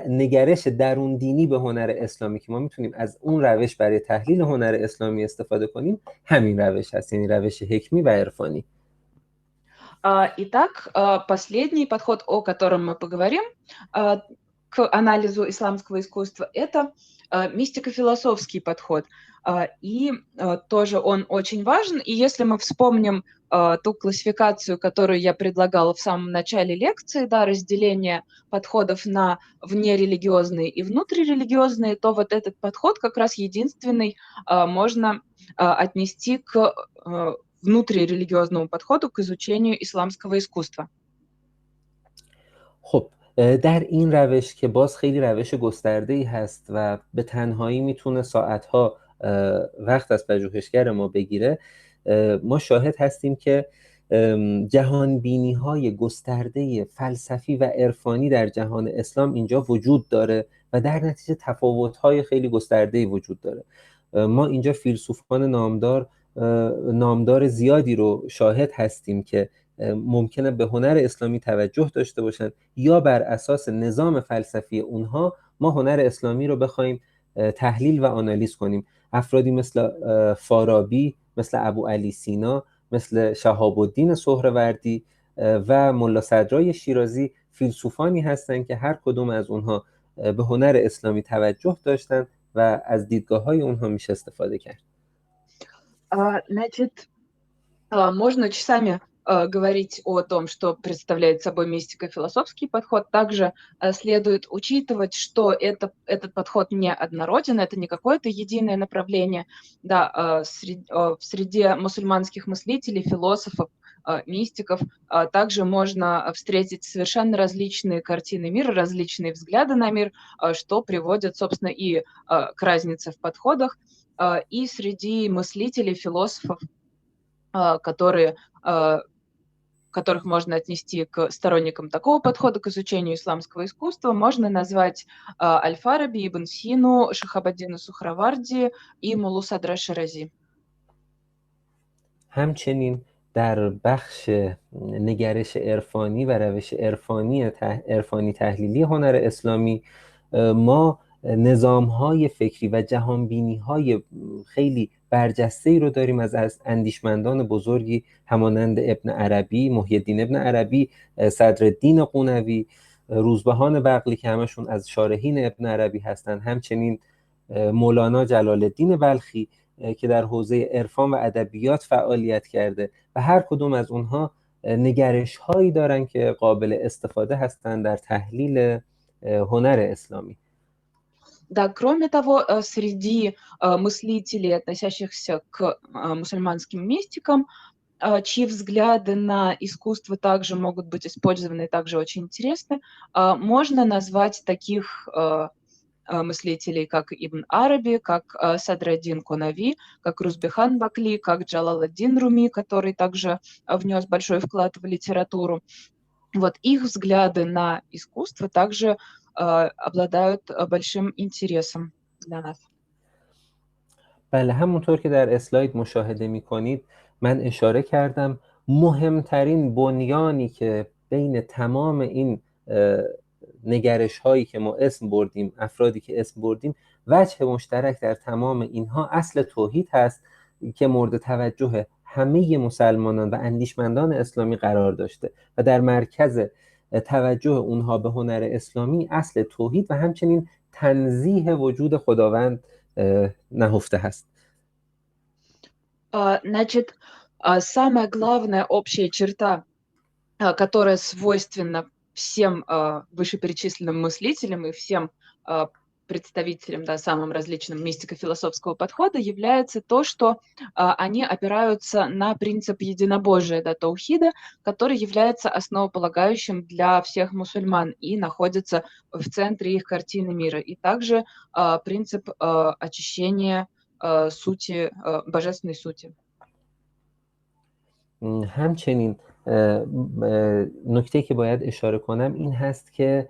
نگرش درون دینی به هنر اسلامی که ما میتونیم از اون روش برای تحلیل هنر اسلامی استفاده کنیم همین روش هست، یعنی روش حکمی و عرفانی. Итак, последний подход, о котором мы поговорим, к анализу исламского искусства, это мистико-философский подход. И тоже он очень важен. И если мы вспомним ту классификацию, которую я предлагала в самом начале лекции, да, разделение подходов на внерелигиозные и внутрирелигиозные, то вот этот подход как раз единственный можно отнести к внутрирелигиозному подходу к изучению исламского искусства. خب در این روش که باز خیلی روش گسترده‌ای هست و به تنهایی میتونه ساعتها وقت از پژوهشگر ما بگیره، ما شاهد هستیم که جهانبینی‌های گسترده فلسفی و عرفانی در جهان اسلام اینجا وجود داره و در نتیجه تفاوت‌های خیلی گسترده‌ای وجود داره. ما اینجا فیلسوفان نامدار زیادی رو شاهد هستیم که ممکنه به هنر اسلامی توجه داشته باشن یا بر اساس نظام فلسفی اونها ما هنر اسلامی رو بخوایم تحلیل و آنالیز کنیم. افرادی مثل فارابی، مثل ابو علی سینا، مثل شهاب الدین سهروردی و ملا صدرای شیرازی فیلسوفانی هستند که هر کدوم از اونها به هنر اسلامی توجه داشتن و از دیدگاه‌های اونها میشه استفاده کرد. Значит, можно часами говорить о том, что представляет собой мистико-философский подход. Также следует учитывать, что этот подход не однороден, это не какое-то единое направление. Да, в среде мусульманских мыслителей, философов, мистиков также можно встретить совершенно различные картины мира, различные взгляды на мир, что приводит, собственно, и к разнице в подходах. И среди мыслителей, философов, которых можно отнести к сторонникам такого подхода к изучению исламского искусства, можно назвать Аль-Фараби, Ибн Сину, Шахабаддина Сухраварди и Муллу Садра Ширази. همچنین در بخش نگرش عرفانی و روش عرفانی تحلیلی هنر اسلامی ما نظام‌های فکری و جهانبینی‌های خیلی برجسته‌ای رو داریم از اندیشمندان بزرگی همانند ابن عربی، محی الدین ابن عربی، صدرالدین قونوی، روزبهان بقلی که همشون از شارحین ابن عربی هستند، همچنین مولانا جلال الدین بلخی که در حوزه عرفان و ادبیات فعالیت کرده و هر کدوم از اونها نگرش‌هایی دارن که قابل استفاده هستند در تحلیل هنر اسلامی. Да, кроме того, среди мыслителей, относящихся к мусульманским мистикам, чьи взгляды на искусство также могут быть использованы и также очень интересны, можно назвать таких мыслителей, как Ибн Араби, как Садраддин Конави, как Рузбехан Бакли, как Джалал-ад-Дин Руми, который также внес большой вклад в литературу. Вот их взгляды на искусство также обладают большим интересом для нас. بله، همونطور که در اسلاید مشاهده می‌کنید من اشاره کردم مهمترین بنیانی که بین تمام این نگرش هایی که ما اسم بردیم، افرادی که اسم بردیم، وجه مشترک در تمام اینها اصل توحید هست که مورد توجه همه مسلمانان و اندیشمندان اسلامی قرار داشته و در مرکز توجه اونها به هنر اسلامی اصل توحید و همچنین تنزیه وجود خداوند نهفته هست. Значит, самая главная общая черта, которая свойственна всем вышеперечисленным мыслителям и всем представителям, да, самым различным мистико-философского подхода, является то, что они опираются на принцип единобожия, да, таухида, который является основополагающим для всех мусульман и находится в центре их картины мира. И также принцип очищения сути, божественной сути. همچنین نکته که باید اشاره کنم این هست که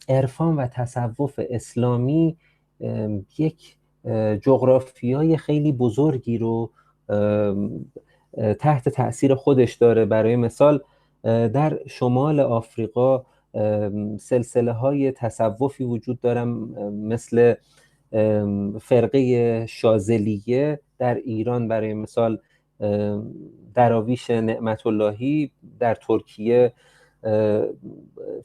عرفان و تصوف اسلامی یک جغرافیای خیلی بزرگی رو تحت تأثیر خودش داره. برای مثال در شمال آفریقا سلسله های تصوفی وجود دارن مثل فرقه شاذلیه در ایران، برای مثال دراویش نعمت اللهی، در ترکیه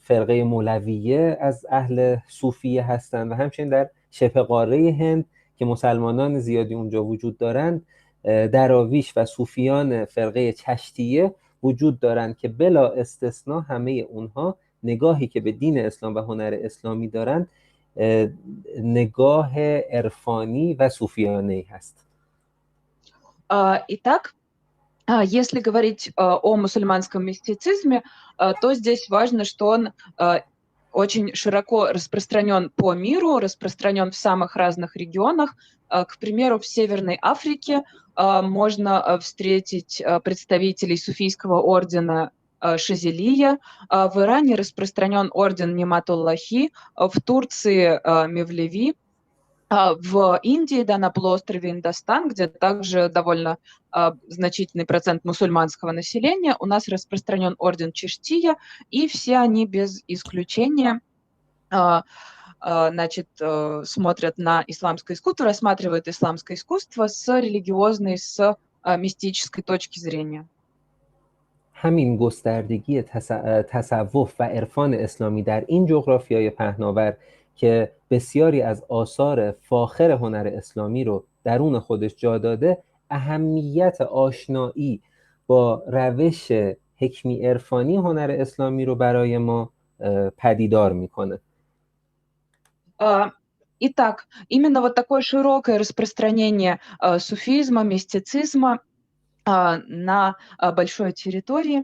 فرقه مولویه از اهل صوفیه هستند و همچنین در شبه قاره هند که مسلمانان زیادی اونجا وجود دارند دراویش و صوفیان فرقه چشتیه وجود دارند که بلا استثناء همه اونها نگاهی که به دین اسلام و هنر اسلامی دارند نگاه عرفانی و صوفیانه‌ای هست. Итак, если говорить о мусульманском мистицизме, то здесь важно, что он очень широко распространен по миру, распространен в самых разных регионах. К примеру, в Северной Африке можно встретить представителей суфийского ордена Шазилия, в Иране распространен орден Немат-ул-Лахи, в Турции Мевлеви, в Индии, да, на полуострове Индостан, где также довольно значительный процент мусульманского населения, у нас распространен орден Чиштия, и все они без исключения значит, смотрят на исламское искусство, рассматривают исламское искусство с религиозной, с мистической точки зрения. همین گستردگی تصوف و عرفان اسلامی در این جغرافیای پهناور که بسیاری از آثار فاخر هنر اسلامی رو درون خودش جا داده، اهمیت آشنایی با روش حکمی عرفانی هنر اسلامی رو برای ما پدیدار میکنه. Итак, именно вот такое широкое распространение суфизма, мистицизма на большой территории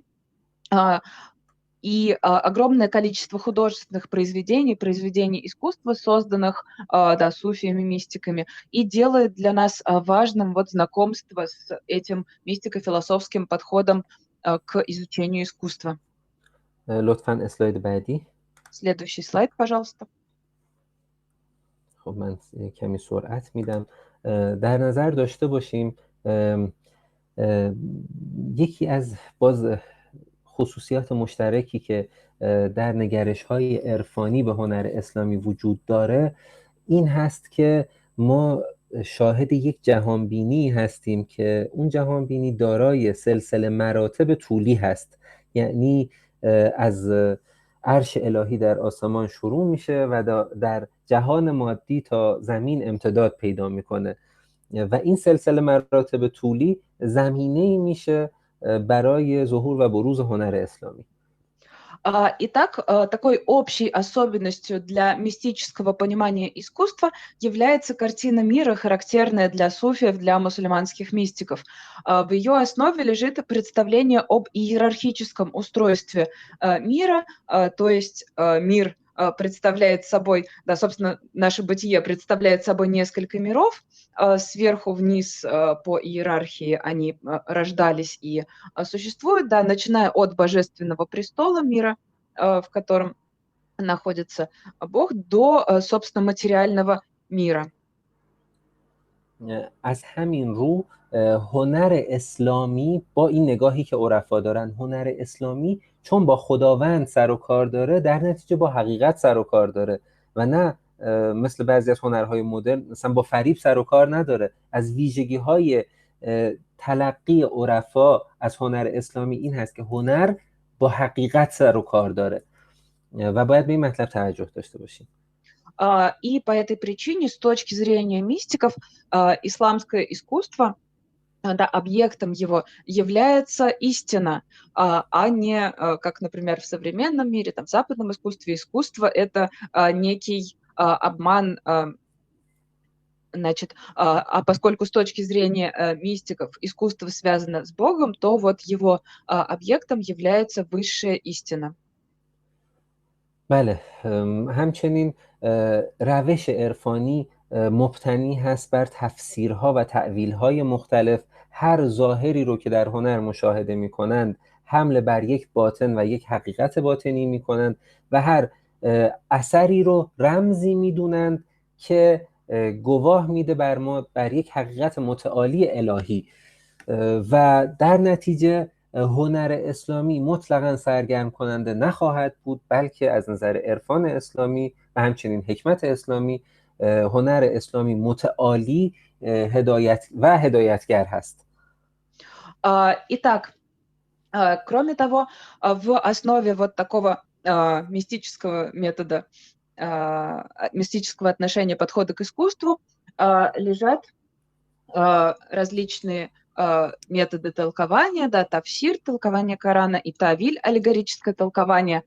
и огромное количество художественных произведений, произведений искусства, созданных да, суфиями, мистиками, и делает для нас важным вот знакомство с этим мистико-философским подходом к изучению искусства. لطفاً اسلاید بعدی. Следующий слайд, пожалуйста. خب من کمی سرعت میدم. در نظر داشته باشیم یکی از باز خصوصیات مشترکی که در نگرش‌های عرفانی به هنر اسلامی وجود داره این هست که ما شاهد یک جهانبینی هستیم که اون جهانبینی دارای سلسله مراتب طولی هست، یعنی از عرش الهی در آسمان شروع میشه و در جهان مادی تا زمین امتداد پیدا میکنه و این سلسله مراتب طولی زمینه‌ای میشه برای ظهور و بروز هنر اسلامی. Итак, такой общей особенностью для мистического понимания искусства является картина мира, характерная для суфиев, для мусульманских мистиков. В ее основе лежит представление об иерархическом устройстве мира, то есть мир представляет собой, да, собственно, наше бытие представляет собой несколько миров, сверху вниз по иерархии они рождались и существуют, да, начиная от божественного престола мира, в котором находится Бог, до, собственно, материального мира. از همین رو هنر اسلامی با این نگاهی که عرفا دارن، هنر اسلامی چون با خداوند سر و کار داره در نتیجه با حقیقت سر و کار داره و نه مثل بعضی از هنرهای مدرن مثلا با فریب سر و کار نداره. از ویژگی‌های تلقی عرفا از هنر اسلامی این هست که هنر با حقیقت سر و کار داره و باید به این مطلب توجه داشته باشیم. И по этой причине, с точки зрения мистиков, исламское искусство, да, объектом его является истина, а не, как, например, в современном мире, там, в западном искусстве, искусство — это некий обман. Значит, а поскольку с точки зрения мистиков искусство связано с Богом, то вот его объектом является высшая истина. بله، همچنین روش عرفانی مبتنی هست بر تفسیرها و تأویلهای مختلف. هر ظاهری رو که در هنر مشاهده می کنند حمل بر یک باطن و یک حقیقت باطنی می کنند و هر اثری رو رمزی می دونند که گواه میده بر ما بر یک حقیقت متعالی الهی و در نتیجه هنر اسلامی مطلقاً سرگرم کننده نخواهد بود، بلکه از نظر عرفان اسلامی و همچنین حکمت اسلامی هنر اسلامی متعالی هدایتگر هست. Итак, кроме того, в основе вот такого мистического метода, мистического отношения, подхода к искусству лежат различные методы толкования, да, тафсир, толкование Корана, и тавиль, аллегорическое толкование.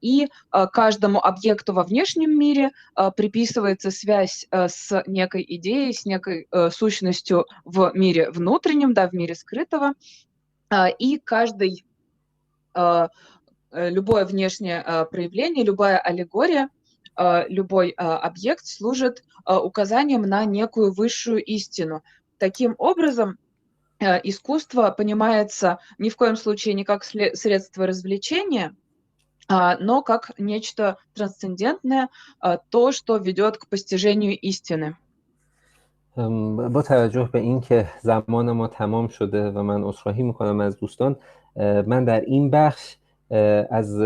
И каждому объекту во внешнем мире приписывается связь с некой идеей, с некой сущностью в мире внутреннем, да, в мире скрытого. И каждый, любое внешнее проявление, любая аллегория, любой объект служит указанием на некую высшую истину. Таким образом, искусство понимается ни в коем случае не как средство развлечения, но как нечто трансцендентное, то, что ведет к постижению истины. با توجه به اینکه زمان ما تمام شده و من عذرخواهی میکنم از دوستان، من در این بخش از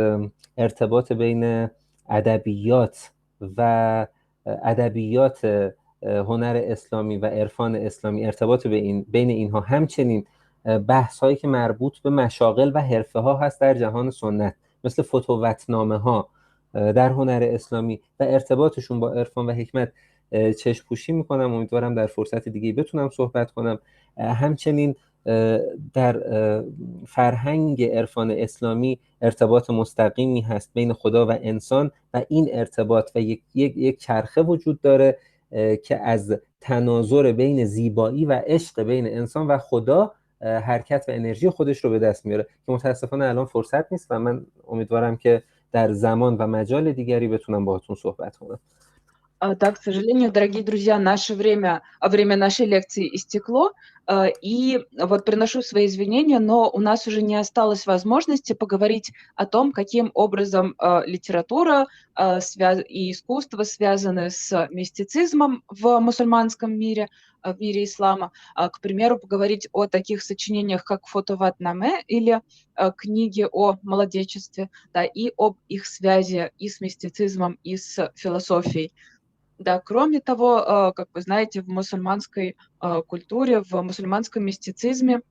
ارتباط بین ادبیات و ادبیات هنر اسلامی و عرفان اسلامی، ارتباط بین اینها، همچنین بحث هایی که مربوط به مشاغل و حرفه ها هست در جهان سنت، مثل فتوتنامه ها در هنر اسلامی و ارتباطشون با عرفان و حکمت چشم پوشی میکنم. امیدوارم در فرصت دیگه بتونم صحبت کنم. همچنین در فرهنگ عرفان اسلامی ارتباط مستقیمی هست بین خدا و انسان و این ارتباط و یک چرخه وجود داره که از تناظر بین زیبایی و عشق بین انسان و خدا حرکت و انرژی خودش رو به دست میاره که متاسفانه الان فرصت نیست و من امیدوارم که در زمان و مجال دیگری بتونم باهاتون صحبت کنم. Да, к сожалению, дорогие друзья, время нашей лекции истекло, и вот приношу свои извинения, но у нас уже не осталось возможности поговорить о том, каким образом литература и искусство связаны с мистицизмом в мусульманском мире, в мире ислама. К примеру, поговорить о таких сочинениях, как «Фотоватнаме» или книги о молодечестве, да, и об их связи и с мистицизмом, и с философией. Да, кроме того, как вы знаете, в мусульманской культуре, в мусульманском мистицизме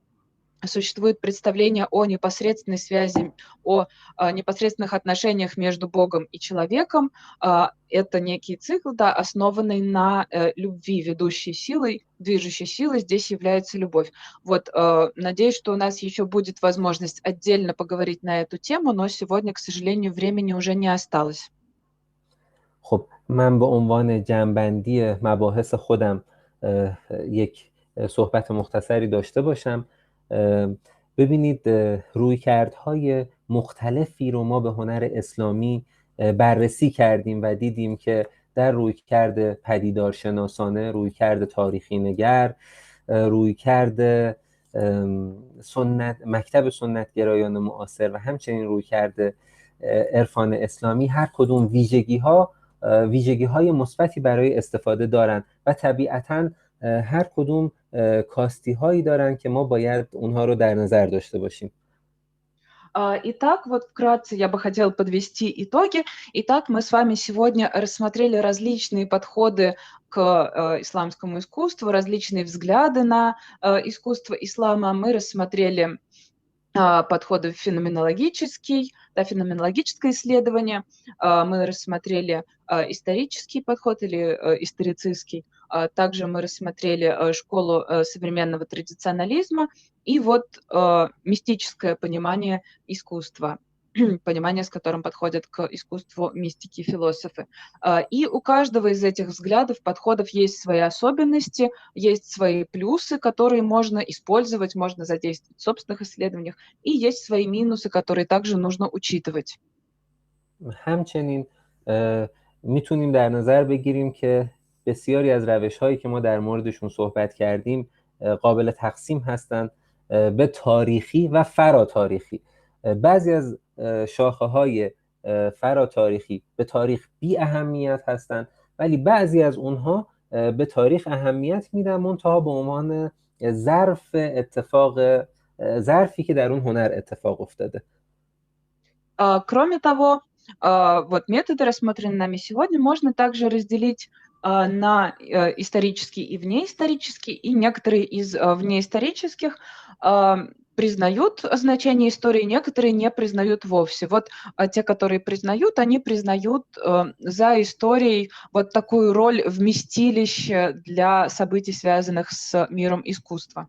существует представление о непосредственной связи, о непосредственных отношениях между Богом и человеком. Это некий цикл, да, основанный на любви, ведущей силой, движущей силой здесь является любовь. Вот, надеюсь, что у нас еще будет возможность отдельно поговорить на эту тему, но сегодня, к сожалению, времени уже не осталось. خب من به عنوان جمع‌بندی مباحث خودم یک صحبت مختصری داشته باشم. ببینید رویکردهای مختلفی رو ما به هنر اسلامی بررسی کردیم و دیدیم که در رویکرد پدیدارشناسانه، رویکرد تاریخی نگر، رویکرد مکتب سنتگرایان معاصر و همچنین رویکرد عرفان اسلامی، هر کدوم ویژگی‌های مثبتی برای استفاده دارن و طبیعتاً هر کدوم کاستی‌هایی دارن که ما باید اونها رو در نظر داشته باشیم. Итак, вот вкратце я бы хотела подвести итоги. Итак, мы с вами сегодня рассмотрели различные подходы к исламскому искусству, различные взгляды на искусство ислама. Мы рассмотрели подходы феноменологический, да, феноменологическое исследование, мы рассмотрели исторический подход или историцистский, также мы рассмотрели школу современного традиционализма и вот мистическое понимание искусства, понимание, с которым подходят к искусству мистики и философы. И у каждого из этих взглядов, подходов есть свои особенности, есть свои плюсы, которые можно использовать, можно задействовать в собственных исследованиях, и есть свои минусы, которые также нужно учитывать. همچنین میتونیم در نظر بگیریم که بسیاری از روش‌هایی که ما در موردشون صحبت کردیم قابل تقسیم هستند به تاریخی و فراتاریخی. بعضی از شاخه‌های فراتاریخی به تاریخ بی اهمیت هستند، ولی بعضی از اونها به تاریخ اهمیت میدن، منتها به عنوان ظرف اتفاق ظرفی که در اون هنر اتفاق افتاده. Кроме того, вот методы, рассмотренные нами сегодня, можно также разделить на исторические и внеисторические, и некоторые из внеисторических признают значение истории, некоторые не признают вовсе. Вот те, которые признают, они признают за историей вот такую роль вместилища для событий, связанных с миром искусства.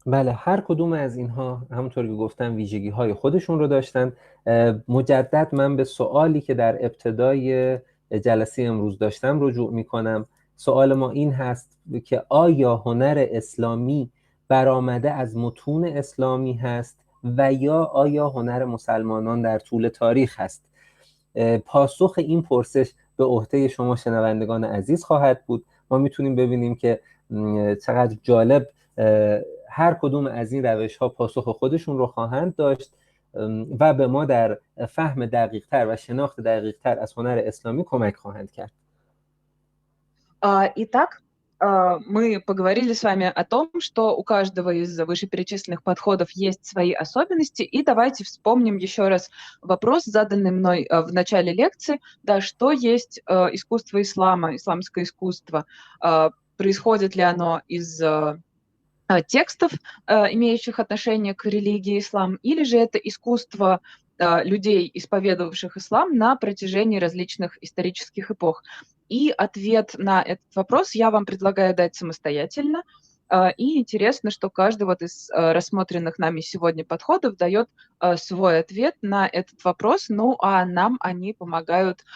بله، هر کدوم از اینها همونطور که گفتم ویژگی‌های خودشون رو داشتن. مجدد من به سوالی که در ابتدای جلسه امروز داشتم رجوع می‌کنم. سوال ما این هست که آیا هنر اسلامی برآمده از متون اسلامی هست و یا آیا هنر مسلمانان در طول تاریخ هست؟ پاسخ این پرسش به عهده شما شنوندگان عزیز خواهد بود. ما میتونیم ببینیم که چقدر جالب هر کدوم از این روش‌ها پاسخ خودشون رو خواهند داشت و به ما در فهم دقیق‌تر و شناخت دقیق‌تر از هنر اسلامی کمک خواهند کرد. Итак, мы поговорили с вами о том, что у каждого из вышеперечисленных подходов есть свои особенности, и давайте вспомним еще раз вопрос, заданный мной в начале лекции, да, что есть искусство ислама, исламское искусство, происходит ли оно из текстов, имеющих отношение к религии ислам, или же это искусство людей, исповедовавших ислам на протяжении различных исторических эпох. И ответ на этот вопрос я вам предлагаю дать самостоятельно. И интересно, что каждый вот из рассмотренных нами сегодня подходов дает свой ответ на этот вопрос, ну а нам они помогают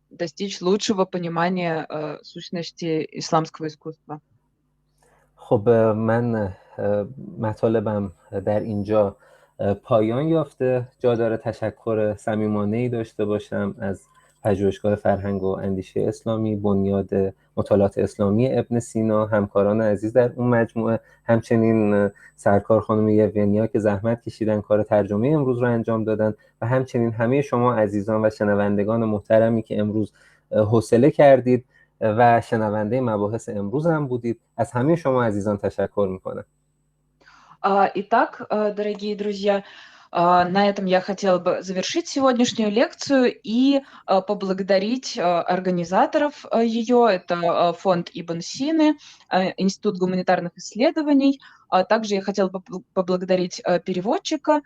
достичь лучшего понимания сущности исламского искусства. خب من مطالبم در اینجا پایان یافته. جا داره تشکر صمیمانه‌ای داشته باشم از پژوهشگاه فرهنگ و اندیشه اسلامی، بنیاد مطالعات اسلامی ابن سینا، همکاران عزیز در اون مجموعه، همچنین سرکار خانم یوونیا که زحمت کشیدن کار ترجمه امروز رو انجام دادن و همچنین همه شما عزیزان و شنوندگان محترمی که امروز حوصله کردید و شنونده مباحث امروز هم بودید. از همه شما عزیزان تشکر میکنم. Итак, дорогие друзья, на этом я хотела бы завершить сегодняшнюю лекцию и поблагодарить организаторов ее. Это фонд Ибн Сины, Институт гуманитарных исследований. Также я хотела бы поблагодарить переводчика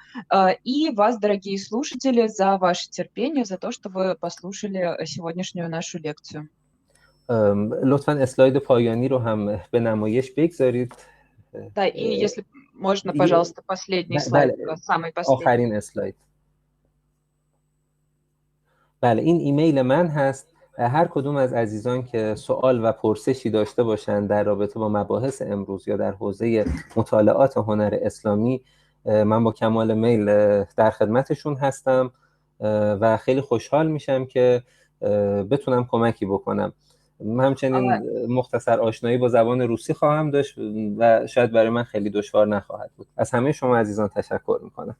и вас, дорогие слушатели, за ваше терпение, за то, что вы послушали сегодняшнюю нашу лекцию. لطفاً اسلاید پایانی رو هم به نمایش بگذارید. Да, и если можно, пожалуйста, последний слайд, самый последний. آخرین اسلاید. بله، این ایمیل من هست. هر کدوم از عزیزان که سوال و پرسشی داشته باشند در رابطه با مباحث امروز یا در حوزه مطالعات هنر اسلامی، من با کمال میل در خدمتشون هستم و خیلی خوشحال میشم که بتونم کمکی بکنم. همچنین مختصر آشنایی با زبان روسی خواهم داشت و شاید برای من خیلی دشوار نخواهد بود. از همه شما عزیزان تشکر میکنم.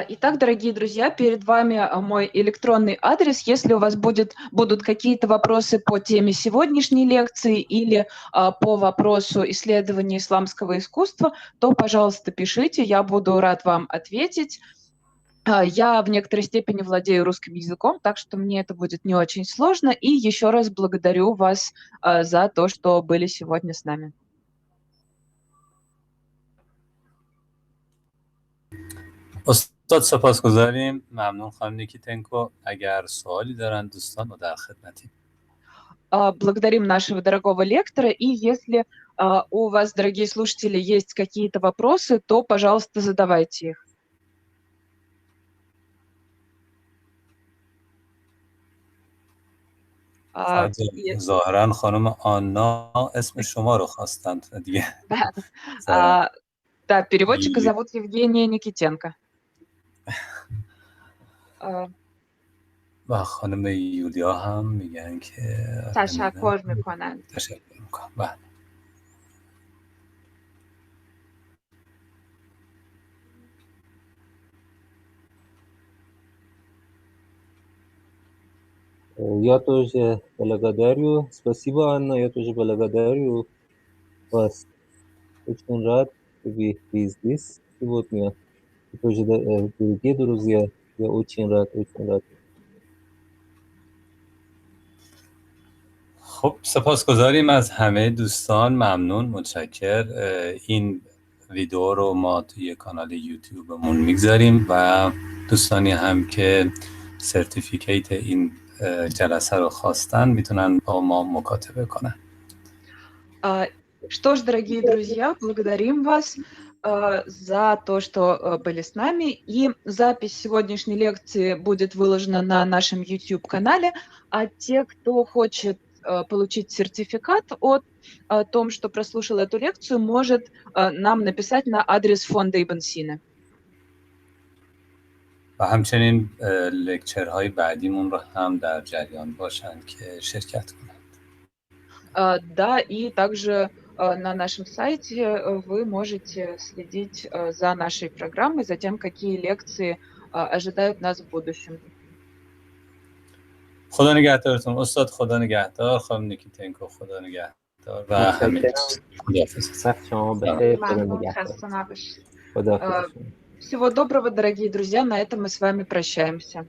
Итак, дорогие друзья, перед вами мой электронный адрес. Если у вас будут какие-то вопросы по теме сегодняшней лекции или по вопросу исследования исламского искусства, то, пожалуйста, пишите, я буду рад вам ответить. Я в некоторой степени владею русским языком, так что мне это будет не очень сложно. И еще раз благодарю вас за то, что были сегодня с нами. استاد سپاسگزاریم. ممنون خانم نیکیتنکو. اگر سوالی دارن دوستان ما در خدمتیم. Благодарим нашего дорогого лектора. И если у вас, дорогие слушатели, есть какие-то вопросы, то, пожалуйста, задавайте их. ظاهرا خانم آنا اسم شما رو خواستند دیگه. Да, переводчика зовут Евгения Никитенко. و خانم یولیا هم میگن که تشکر میکنند. تشکر میکنم. بله. Я тоже благодарю. Спасибо, Анна. Я тоже благодарю вас очень рад. Вы здесь сегодня. Это уже дорогие друзья. Я очень рад, очень рад. خب سپاسگزاریم از همه دوستان. ممنون، متشکر. این ویدیو رو ما توی کانال یوتیوبمون میگذاریم و دوستانی هم که سرتیفیکیت این جلسه رو خواستن میتونن با ما مکاتبه کنن. Что ж, дорогие друзья, благодарим вас за то, что были с нами. И запись сегодняшней лекции будет выложена на нашем YouTube-канале. А те, кто хочет получить сертификат о том, что прослушал эту лекцию, может нам написать на адрес фонда Ибн Сина. و همچنین لکچرهای بعدیمون رو هم در جریان باشن که شرکت کنند. Да, и также на нашем сайте вы можете следить за нашей программой, за тем, какие лекции ожидают нас в будущем. خدا نگهدارتون استاد. خدا نگهدار. خانم نیکیتنکو خدا نگهدار و همه خداحافظ. وقت شما بخیر. خدا نگهدار. خدا. Всего доброго, дорогие друзья. На этом мы с вами прощаемся.